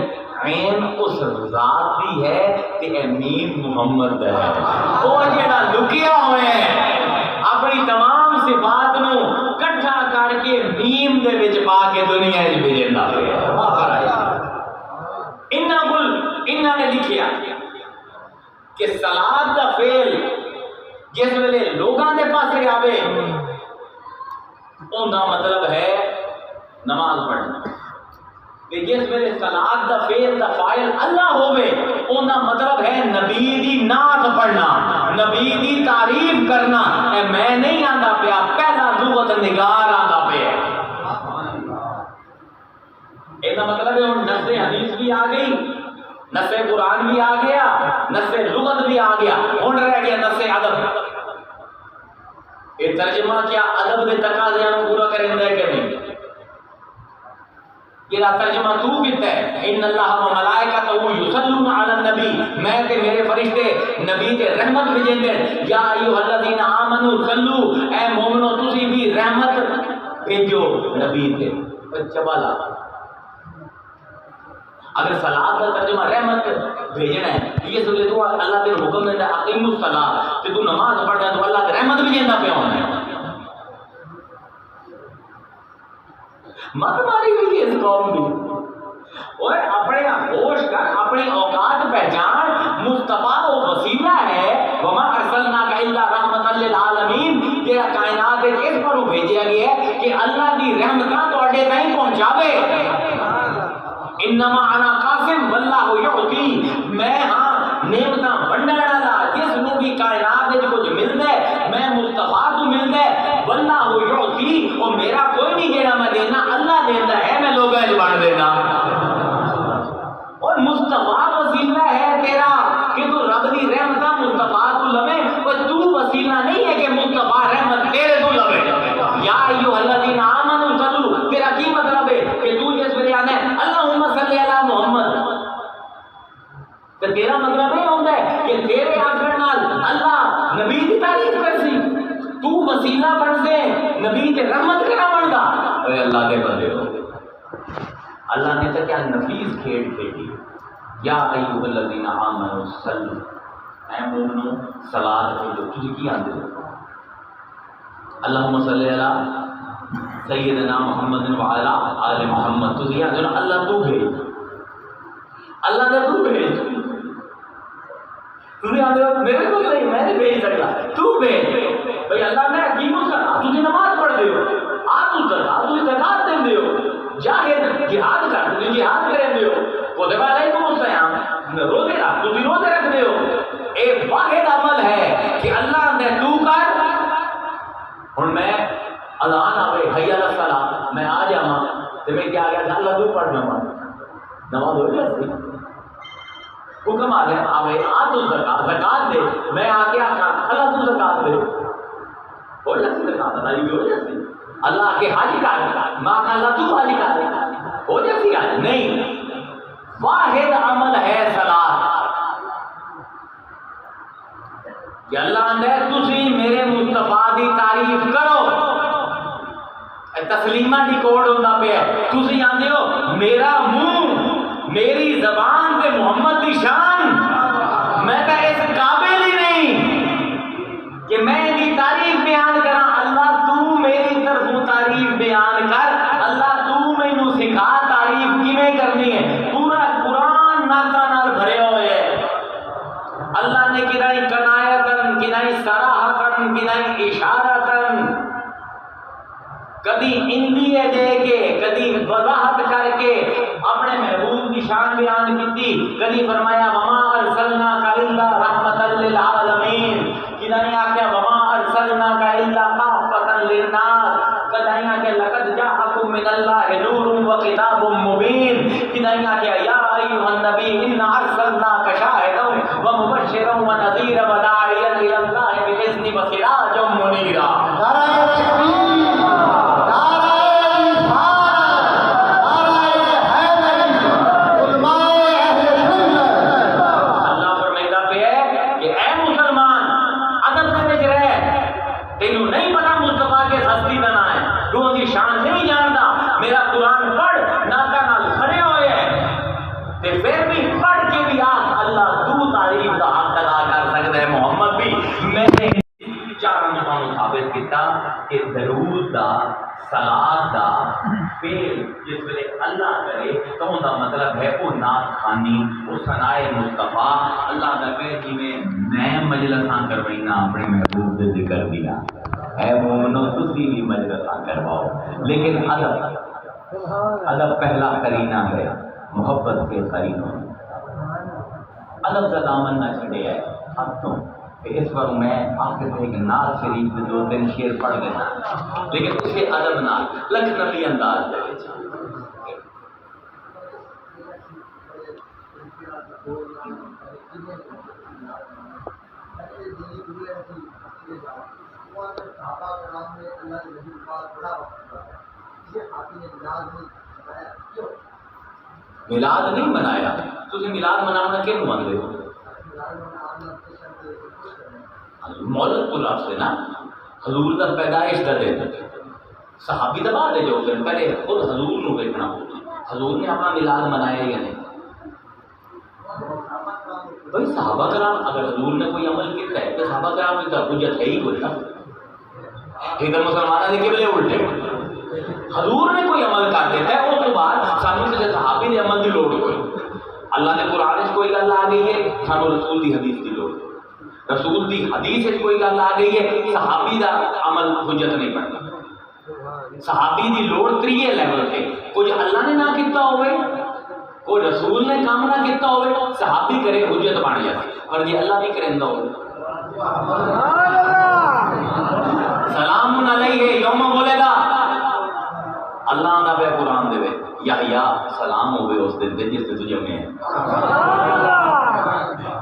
عین اس ذات دی ہے تے میم محمد ہے، وہ جڑا لکیا ہوئے ہیں اپنی تمام صفات نو کٹھا کر کے میم دے وچ پا کے دنیا وچ بھیجندا پیا۔ انہاں نے لکھیا کہ صلاۃ دا فعل جس ویلے لوگاں دے پاسے آوے اوندا مطلب ہے نماز پڑھنا، کہ جس ویلے صلاۃ دا فعل دا فاعل اللہ ہوے اوندا مطلب ہے نبی دی نعت پڑھنا، نبی دی تعریف کرنا۔ اے میں نہیں آندا پیا، پہلا لغت نگار آندا پیا۔ ایسا مطلب ہے ہن نص حدیث بھی آ گئی، نص قرآن بھی آ گیا، نص لغت بھی آ گیا، ہن رہ گیا نص ادب۔ یہ ترجمہ کیا ادب دے تقاضے نوں پورا کریندا ہے کہ نہیں؟ یہ ترجمہ تو کیتا ہے ان اللہ و ملائکتہ یصلون علی النبی، میں تے میرے فرشتے نبی تے رحمت بھیجندے، یا ایھا الذین آمنوا صلو، اے مومنو تسی بھی رحمت بھیجو نبی تے۔ چبالا اگر صلاۃ کا ترجمہ رحمت بھیجنا ہے یہ سمجھ تو اللہ کے حکم دیندا اقیم الصلاۃ، کہ تو نماز پڑھدا تو اللہ کی رحمت بھی دیندا پیا ہونا ہے۔ مت ماری ہوئی اس قوم بھی، اور اپنے ہوش کر، اپنی اوقات پہچان، مصطفیٰ وہ وسیلہ ہے، وما ارسلناک الا رحمۃ للعالمین، تیرا کائنات اس پر بھیجا گیا ہے کہ اللہ کی رحمتاں تواڈے تائیں پہنچاوے۔ انما انا قاسم واللہ یعطی، میں ہاں نعمتاں ونڈن والا، جس نوں بھی کائنات وچ کچھ ملدا ہے میں مصطفیٰ تو ملدا ہے، واللہ یعطی، او میرا کوئی نہیں جیڑا میں دینا اللہ دیندا ہے، میں لوگاں وچ بانٹ دینا۔ اور مصطفیٰ وسیلہ ہے تیرا کہ تو رب دی رحمتاں مصطفیٰ تو لوے، اور تو وسیلہ نہیں ہے کہ مصطفیٰ رحمت تیرے تو لوے۔ یا ایھا الذین آمنوا صلو، تیرا کی مطلب ہے کہ تو جس ویلے آنا ہے اللہم صلی علی محمد، تو تیرا مطلب یہ ہوتا ہے کہ تیرے آخر نال اللہ نبی کی تعریف کرسی، تو وسیلہ بن سے نبی کے رحمت کرا بندا۔ اے اللہ کے بندے ہو، اللہ نے تو کیا نفیس کھیل کھیلی، یا ایھا الذین آمنوا صلو، اے مومنو صلاۃ بھیجو۔ تجھے کی آندے ہو اللہم صلی علی سیدنا محمد وعلی آل محمد، تجھے آندے ہو اللہ تو بھیج، اللہ نے تو بھیج، تجھے آندے ہو میرے کو نہیں، میں نہیں بھیج سکتا، تو بھیج۔ بھئی اللہ نے حکیم الصلاۃ، تجھے نماز پڑھ دے ہو، آت الزکات، تجھے زکات دے دے ہو، جاہد جہاد کر، تجھے جہاد کریں دے ہو، کتب علیکم الصیام، روزے رکھ، تجھے روزے رکھ دے ہو۔ ایک واحد عمل ہے کہ اللہ نے تو کر، ہن میں اذان آوے حی علی الصلاۃ میں آ جاواں تے میں کیا گیا اللہ تو پڑھ جاواں، نماز ہو جاتی، حکم آ گیا آوے آت الزکات، زکات دے، میں آ کے آکھاں اللہ تو زکات دے، ہو جاتی زکات ادا ہو جاتی۔ اللہ کے حج کر، ماں کا اللہ تو حج کر، ہو جاتی حج نہیں۔ واحد عمل ہے صلاۃ، کہ اللہ نے تسی میرے مصطفیٰ دی تعریف کرو، تسلیمہ دی کوڈ ہوتا پہ ہے، تسی آندے ہو میرا منہ میری زبان تے محمد دی شان، میں تو اس قابل ہی نہیں کہ میں دی تعریف بیان کراں، اللہ تو میری طرف تعریف بیان کر، اللہ تو مینوں سکھا تعریف کیویں کرنی ہے۔ پورا قرآن نعتاں نال بھرے ہوئے ہے، اللہ نے کدائی کنایتن، کدائی صراحتن، کدائی اشارتن، کدی اندیے دے کے، کدی وضاحت کر کے اپنے محبوب کی شان بیان کی، کدی فرمایا وما ارسلناک الا رحمۃ للعالمین، کدی آخیا وما ارسلناک الا کافۃ للناس، کدی آخیا لقد جاءکم من اللہ نور وکتاب مبین، کدی آخیا یا ایھا النبی انا ارسلناک شاہدا ومبشرا ونذیرا وداعیا الی اللہ باذنہ وسراجا منیرا۔ شان نہیں جانتا، میرا قرآن پڑھ، ناتا نال کھڑے ہوئے ہیں، کیتا کہ درود دا صلات دا فعل جس ویلے اللہ کرے تو ان کا مطلب ہے وہ نعت خوانی وہ ثنائے مصطفیٰ اللہ کا کہ جی میں مجلساں کروائنا اپنے محبوب دے ذکر دیا اے مومنو تسی بھی مجلساں کرواؤ لیکن ادب پہلا کرینہ ہے محبت کے قرینوں ادب کا دامن نہ چھڑے ہے اب تو اس پر میں آخر میں ایک نعت شریف میں 2-3 شعر پڑھ دینا لیکن اسے ادب نعت لکھنوی انداز دے میلاد نہیں منایا تسی میلاد منانا کیوں مانتے ہو مولد کو لفظ ہے نا حضور دا پیدائش دا دن صحابی دا بعد ہے جو دن پہلے خود حضور نو دیکھنا حضور نے اپنا میلاد منایا یا نہیں بھائی صحابہ کرام اگر حضور نے کوئی عمل کیا ہے تو صحابہ کرام کی طرف حجت ہے ہی کوئی نا ادھر مسلمانوں کے قبلے الٹے حضور نے کوئی عمل کر دیتا ہے اس کے بعد سانو کسی صحابی نے عمل کی لوڑ کوئی اللہ نے قرآن سے کوئی گل آ گئی ہے سانو رسول کی حدیث کی لوڑ رسول کی حدیث سے کوئی گل آ گئی ہے صحابی دا عمل حجت نہیں بنتا صحابی دی لوڑ 3 لیول تے کچھ اللہ نے نہ کیتا ہوئے کوئی رسول نے کام نہ کیتا ہوئے صحابی کرے حجت بن جاتی پر جی اللہ بھی کریندا ہوئے سلام علیہ یوم ولد اللہ دا بے قرآن دے یا سلام ہوئے اس دن دے جس سے تجھے میں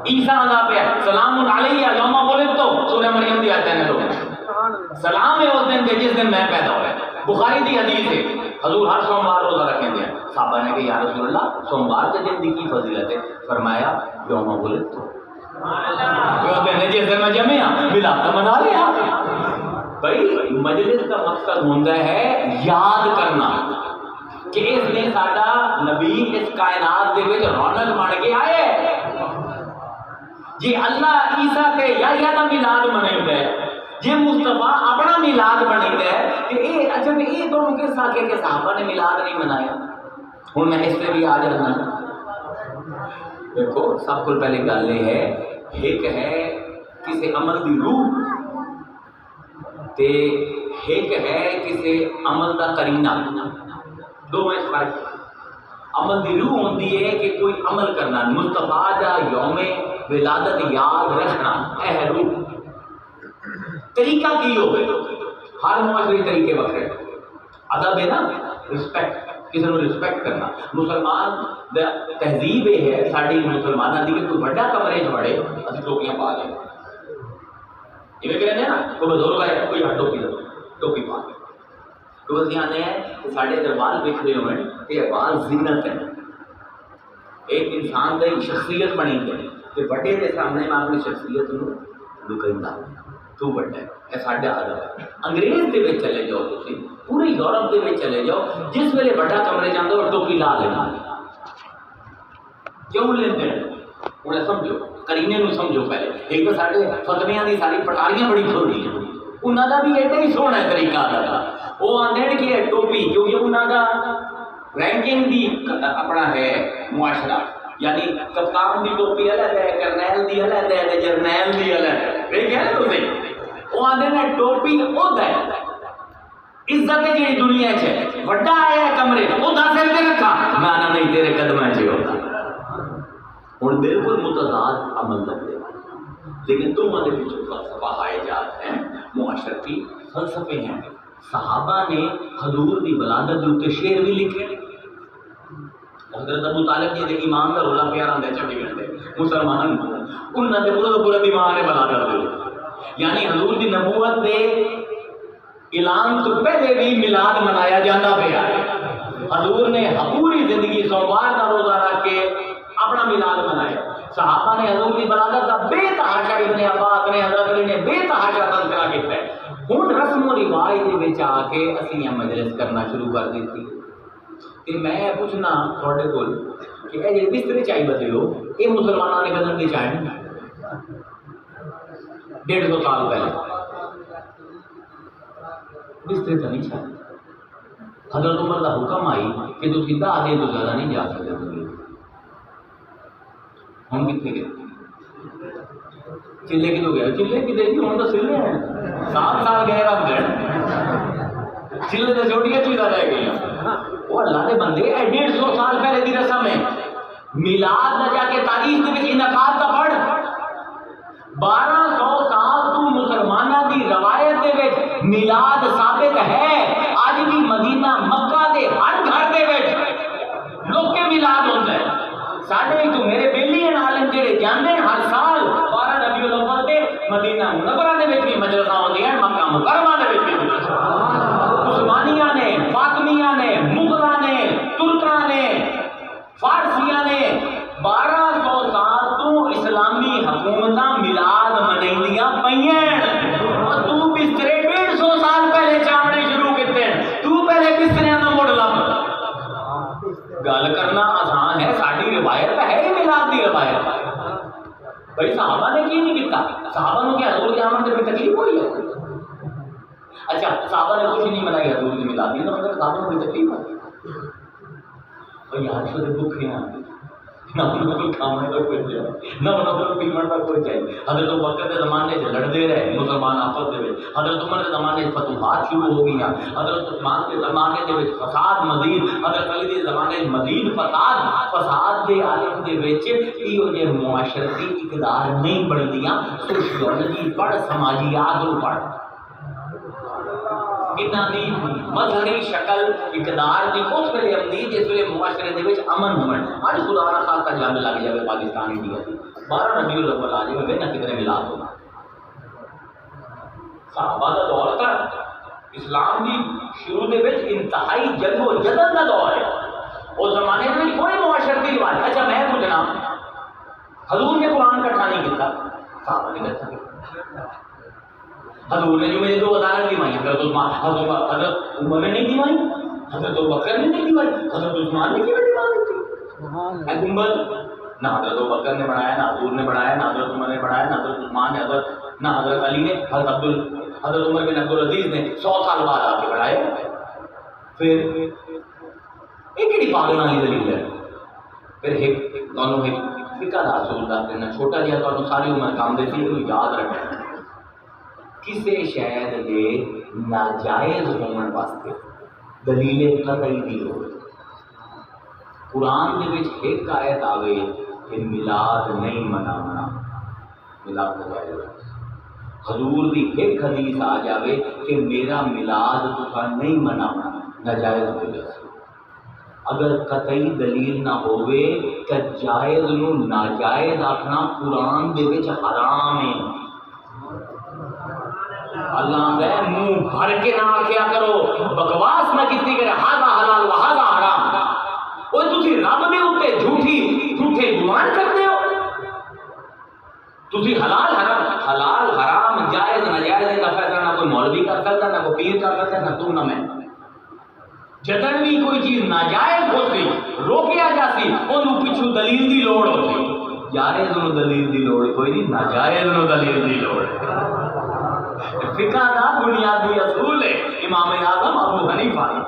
عیسیٰ دا پہ سلام علیہ یوم ولدت سورہ مریم دی آیت ہے تو سلام ہے اس دن دے جس دن میں پیدا ہوئے بخاری دی حدیث ہے حضور ہر سوموار روزہ رکھیں دیا صحابہ نے کہ یا رسول اللہ سوموار کے دن دی کی فضیلت ہے فرمایا یوم ولدت اس دن جس دن میں جمعہ ملاد منا لیا بھائی مجلس کا مقصد ہوتا ہے یاد کرنا کہ اس نے ساڈا نبی اس کائنات دے وچ رونق بن کے آئے جی اللہ عیسیٰ تے یحییٰ دا میلاد مناوندا ہے جی مصطفیٰ اپنا میلاد مناوندا ہے تے اے اچھا تے اے دونوں کے ساتھ کہ صحابہ نے میلاد نہیں منایا ہن میں اس تے بھی آ جانا دیکھو سب کو پہلے گل یہ ہے ایک ہے کسی عمل دی روح تے ایک ہے کسی عمل دا قرینہ دو میں فرق عمل دی روح ہوتی ہے کہ کوئی عمل کرنا مصطفیٰ دا یوم ولادت یاد رکھنا اے روح طریقہ کی ہو ہر معاشرے طریقے وکرے ادب ہے نا رسپیکٹ کسی کو رسپیکٹ کرنا مسلمان تہذیب یہ ہے ساری مسلمانوں کی کہ کوئی بڑا کمرے چڑے اسی ٹوپیاں پا لیں یہ کہتے ہیں نا کوئی بزرگ ہے کوئی ہر ٹوپی پا لیں تو بس یہاں ہے کہ سارے اگر بال بکھرے ہوئے کہ یہ بال زینت ہے ایک انسان کی ایک شخصیت بنی ہے کہ بڑے کے سامنے میں اپنی شخصیت لکھا تو بڑا ہے یہ ساڈا ادب ہے انگریز کے چلے جاؤ تھی پورے یورپ کے چلے جاؤ جس ویلے بڑا کمرے جانا اور ٹوپی لا لینا کیوں لیندے انہیں سمجھو کرینے نو سمجھو پہلے ایک تو سارے فتویاں دی ساری پٹاریاں بڑی چھوڑی ہیں انہوں کا بھی ایڈا ہی سونا طریقہ ادا وہ آدھے کہ ہے ٹوپی کیونکہ انہوں کا رینکنگ بھی اپنا ہے معاشرہ یعنی کپتان کی ٹوپی الگ ہے کرنیل دی الگ ہے جرنیل دی الگ ہے دیکھے نا تم وہ آدھے نا ٹوپی عہدہ ہے عزت ہے جی دنیا چ بڑا آیا ہے کمرے وہ دس سر پہ رکھا میں آنا نہیں تیرے قدم چ ہوتا ہوں بالکل متضاد عمل لگتے لیکن دونوں کے پیچھے فلسفہ حائجات ہیں معاشرتی فلسفے ہیں صحابہ نے حضور دی ولادت کے شعر بھی لکھے حضرت ابو طالب جی ایمان کا رولا پیارا آتا ہے 24 گھنٹے مسلمان انہوں نے پورا ایمان ہے ولادت دے یعنی حضور دی نبوت دے اعلان تو پہلے بھی میلاد منایا جاتا پیا حضور نے پوری زندگی سوموار کا روزہ رکھ کے اپنا میلاد منایا صحابہ نے حضور کی ولادت کا بے تحاشا ابن عباس نے حضرت علی نے بے تحاشا تذکرہ کیا ہے ہوں رسم و رواج کے آ کے اسی مجلس کرنا شروع کر دیتی کہ میں پوچھنا تھوڑے کو کہ یہ بستر چائے بدلے ہو یہ مسلمانوں نے بدل کی چائے 150 سال پہلے بسترے تو نہیں چاہتے. حضرت عمر کا حکم آئی کہ تو سیدھا آدھے تو زیادہ نہیں جا سکتے دنیا. ہم کتنے گئے چلے کی تو گئے چلے کی دیکھی ہوں تو چلے ہیں 7 سال گئے رب گئے چلے تو چھوٹیاں چیزیں رہ گئی. وہ اللہ کے بندے 150 سال پہلے کی رسم ہے. میلاد نہ جا کے تاریخ کے انعقاد کا پڑھ 1200 سال تو مسلمانوں کی روایت دے وچ میلاد ثابت ہے. اج بھی مدینہ مکہ دے ہر گھر دے وچ لوگ کے میلاد ہوتا ہے. ساڈے تو میرے بیلی عالم جڑے جاندے ہر سال 12 ربیع الاول تے مدینہ منورہ دے وچ بھی مجلساں ہوندیاں ہیں, مکہ مکرمہ دے وچ بھی. عثمانیہ نے, فاطمیہ نے, مغلاں نے, ترکاں نے, فارسیاں نے 1200 سال تو اسلامی حکومتاں میلاد منائیندیاں پئیاں. اور تو بسترے 150 سال پہلے چاونے شروع کیتے ہیں. تو پہلے بستریاں دا مڑ لب. گل کرنا آسان ہے, ساری روایت ہے ہی میلاد دی روایت. بھائی صحابہ نے کی نہیں کیتا؟ صحابہ نے کیا حضور کے آمد سے تکلیف ہوئی ہے؟ اچھا صحابہ نے کچھ نہیں منائی حضور کی میلاد دی, تو مگر صحابہ کو تکلیف ہوئی. اور یہاں سے دکھ نہیں آتے نہ ان کو کھانے کا کوئی جائے نہ ان کو پیمن کا کوئی جائے. حضرت ابوبکر کے زمانے سے لڑتے رہے مسلمان آپس میں. حضرت عمر کے زمانے سے فتوحات شروع ہو گئی. حضرت عثمان کے زمانے کے فساد مزید, حضرت علی کے زمانے مزید فساد کے عالم کے یہ معاشرتی اقدار نہیں بڑھدیاں. سوشیولوجی پڑھ, سماجیات پڑھ, انہاں دی مظہری شکل اقدار دی اس ویلے امنی جس ویلے معاشرے دے وچ امن ہون. اج خدا نہ خاصا جنگ لگ جائے پاکستان انڈیا دی 12 ربیع الاول آ جائے نہ کدھر ملاد ہونا. صحابہ دا دور تھا اسلام دی شروع دے وچ انتہائی جنگ و جدل دا دور ہے. اس زمانے میں کوئی معاشرتی رواج. اچھا میں پوچھنا حضور نے قرآن کٹھا نہیں کیتا, صحابہ نے کٹھا کیا. حضور نے جو مجھے 2000 دیوائی, حضرت عمر نے نہیں دیوائی, حضرت ابوبکر نے نہیں دیوائی, حضرت عثمان نے کیوں دیوائی تھی؟ گنبد نہ حضرت ابوبکر نے بنایا, نہ حضور نے بنایا, نہ حضرت عمر نے بنایا, نہ حضرت عثمان نے, نہ حضرت علی نے, حضرت عمر بن عبدالعزیز نے 100 سال بعد آ کے بنائے. پھر ایک کیڑی پاگل والی دلیل ہے. پھر ایک فقہ دا اصول دس دینا چھوٹا جہا تمہیں ساری عمر کام دیتی ہے, یاد رکھنا. کسی شاید دے ناجائز ہونے واسطے دلیل قطعی دی ہو. قرآن دے وچ ایک آیت آوے کہ میلاد نہیں منانا, میلاد ناجائز. حضور دی ایک حدیث آ جاوے کہ میرا میلاد تسا نہیں منانا, ناجائز ہو جائے. اگر قطعی دلیل نہ ہوئے کہ جائز نو ناجائز آکھنا قرآن دے وچ حرام ہے. اللہ دے منہ بھر کے نہ آکھیا کرو, بکواس نہ کیتی کرے ہاذا حلال و ہاذا حرام. وہ تسی رب دے اوتے جھوٹے گمان کرتے ہو. تسی حلال حرام جائز ناجائز کا فیصلہ نہ کوئی مولوی کر سکتا, نہ کوئی پیر کر سکتا, نہ تو نہ میں. جدن بھی کوئی چیز ناجائز ہوتی روکیا جاتی انہوں پچھو دلیل دی لوڑ ہوتی. جائز نو دلیل دی لوڑ کوئی نہیں, ناجائز نو دلیل دی لوڑ. فقہ دا بنیادی اصول ہے امام اعظم ابو حنیفہ نے.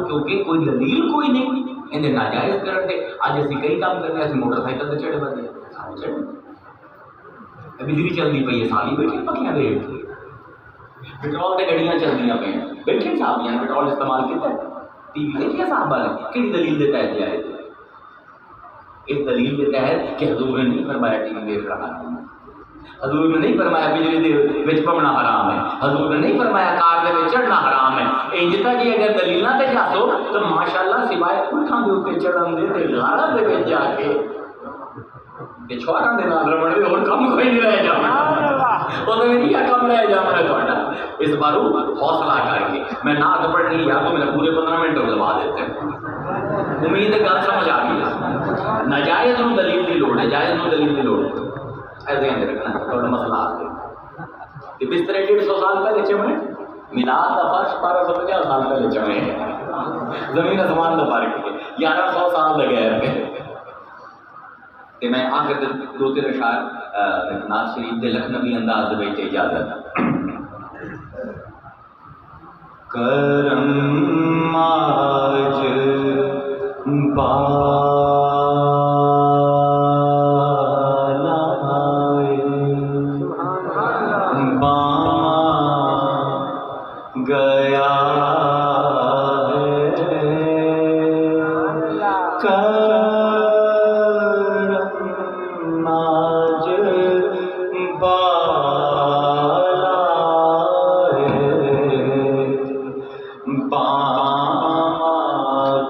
کیونکہ کوئی دلیل کوئی نہیں انہیں ناجائز کرن دے. آج اسی کئی کام کرنے ہیں, موٹر سائیکل سے چڑھے بندے چڑھے, بجلی چلتی پئی ہے سالی بیٹھی پکیاں دے, پیٹرول تے گڑیاں چلدیاں پئی بیٹھے صحابیاں نے پیٹرول استعمال کیتا. ٹی وی دیکھیا صحابہ نے کہڑی دلیل دیتا ہے جائے. اس دلیل دیتا ہے کہ حضور نے نہیں فرمایا ٹی وی دیکھ رہا ہے, حضور نے نہیں فرمایا بجلی دے وچ پونا حرام ہے, حضور نے نہیں فرمایا کار دے وچ چڑھنا حرام ہے. انجتا جی اگر دلیلاں تے جاسو تو ماشاءاللہ سوائے اٹھاں دے اوتے چڑھن دے تے غارت دے وچ جا کے تے چھوڑاں دے نال رمن دے اور کم کوئی نہیں رہ جانا. وہ تو میری کم رہ جانا ہے تھوڑا. اس بارو حوصلہ کر کے میں نعت پڑھنی یا تو میرے پورے 15 منٹ لگا دیتے ہیں. امید ہے گل سمجھ آ گئی. ناجائز نو دلیل دی لوڑ ہے, جائز نو دلیل دی لوڑ ہے. ایسے رکھنا تھوڑا مسئلہ آ گیا. بسترے 150 سال پہلے چمے, میلاد کا فرش 1250 سال پہلے چمے, زمین آسمان کا فرق ہے 1100 سال لگے ہیں. میں آخر 2-3 اشعار ناز شریف دے لکھنوی انداز دے اجازت. کرم آج بالا آئے باں گیا کرم آج بالا باں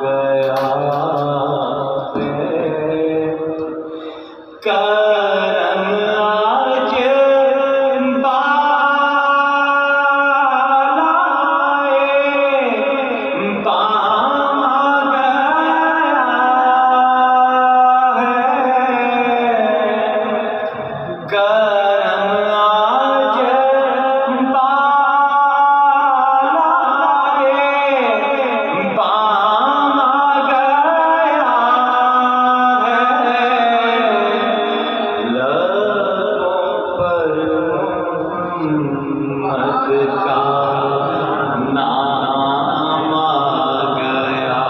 گیا کرم آج بالا باں کرم آج بالا باں گیا لبوں پر محمد کا نام آ گیا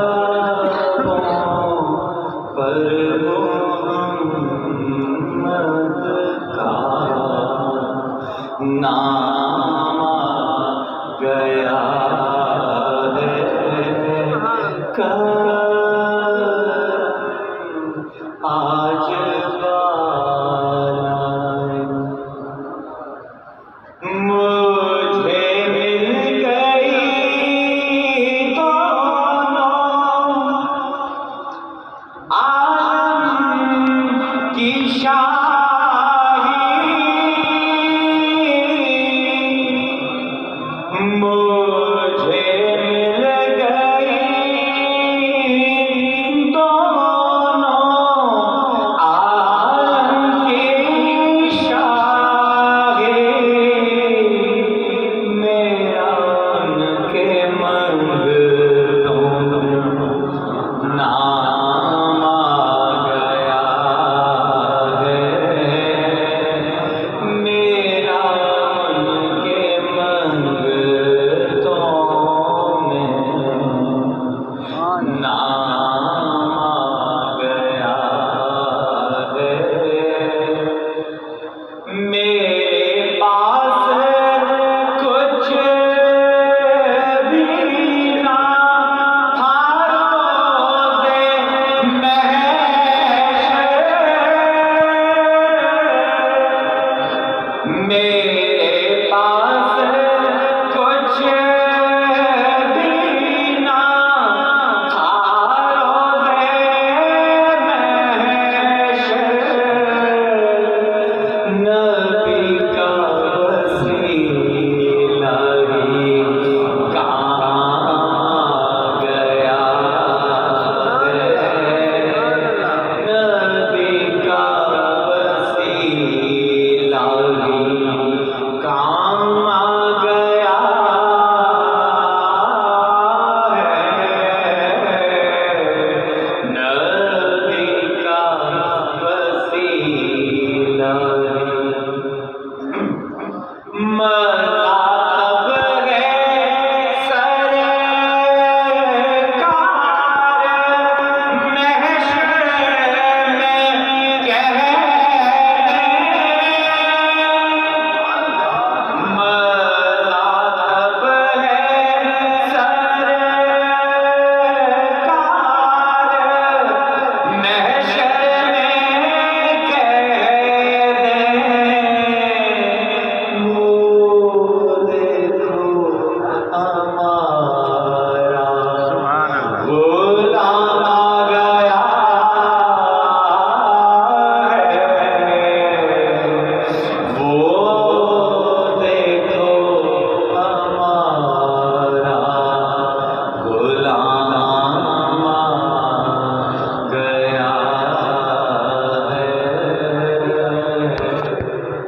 لبوں پر محمد کا نام آ گیا کرم آج بالا مجھے مل گئی دونوں عالم کی شان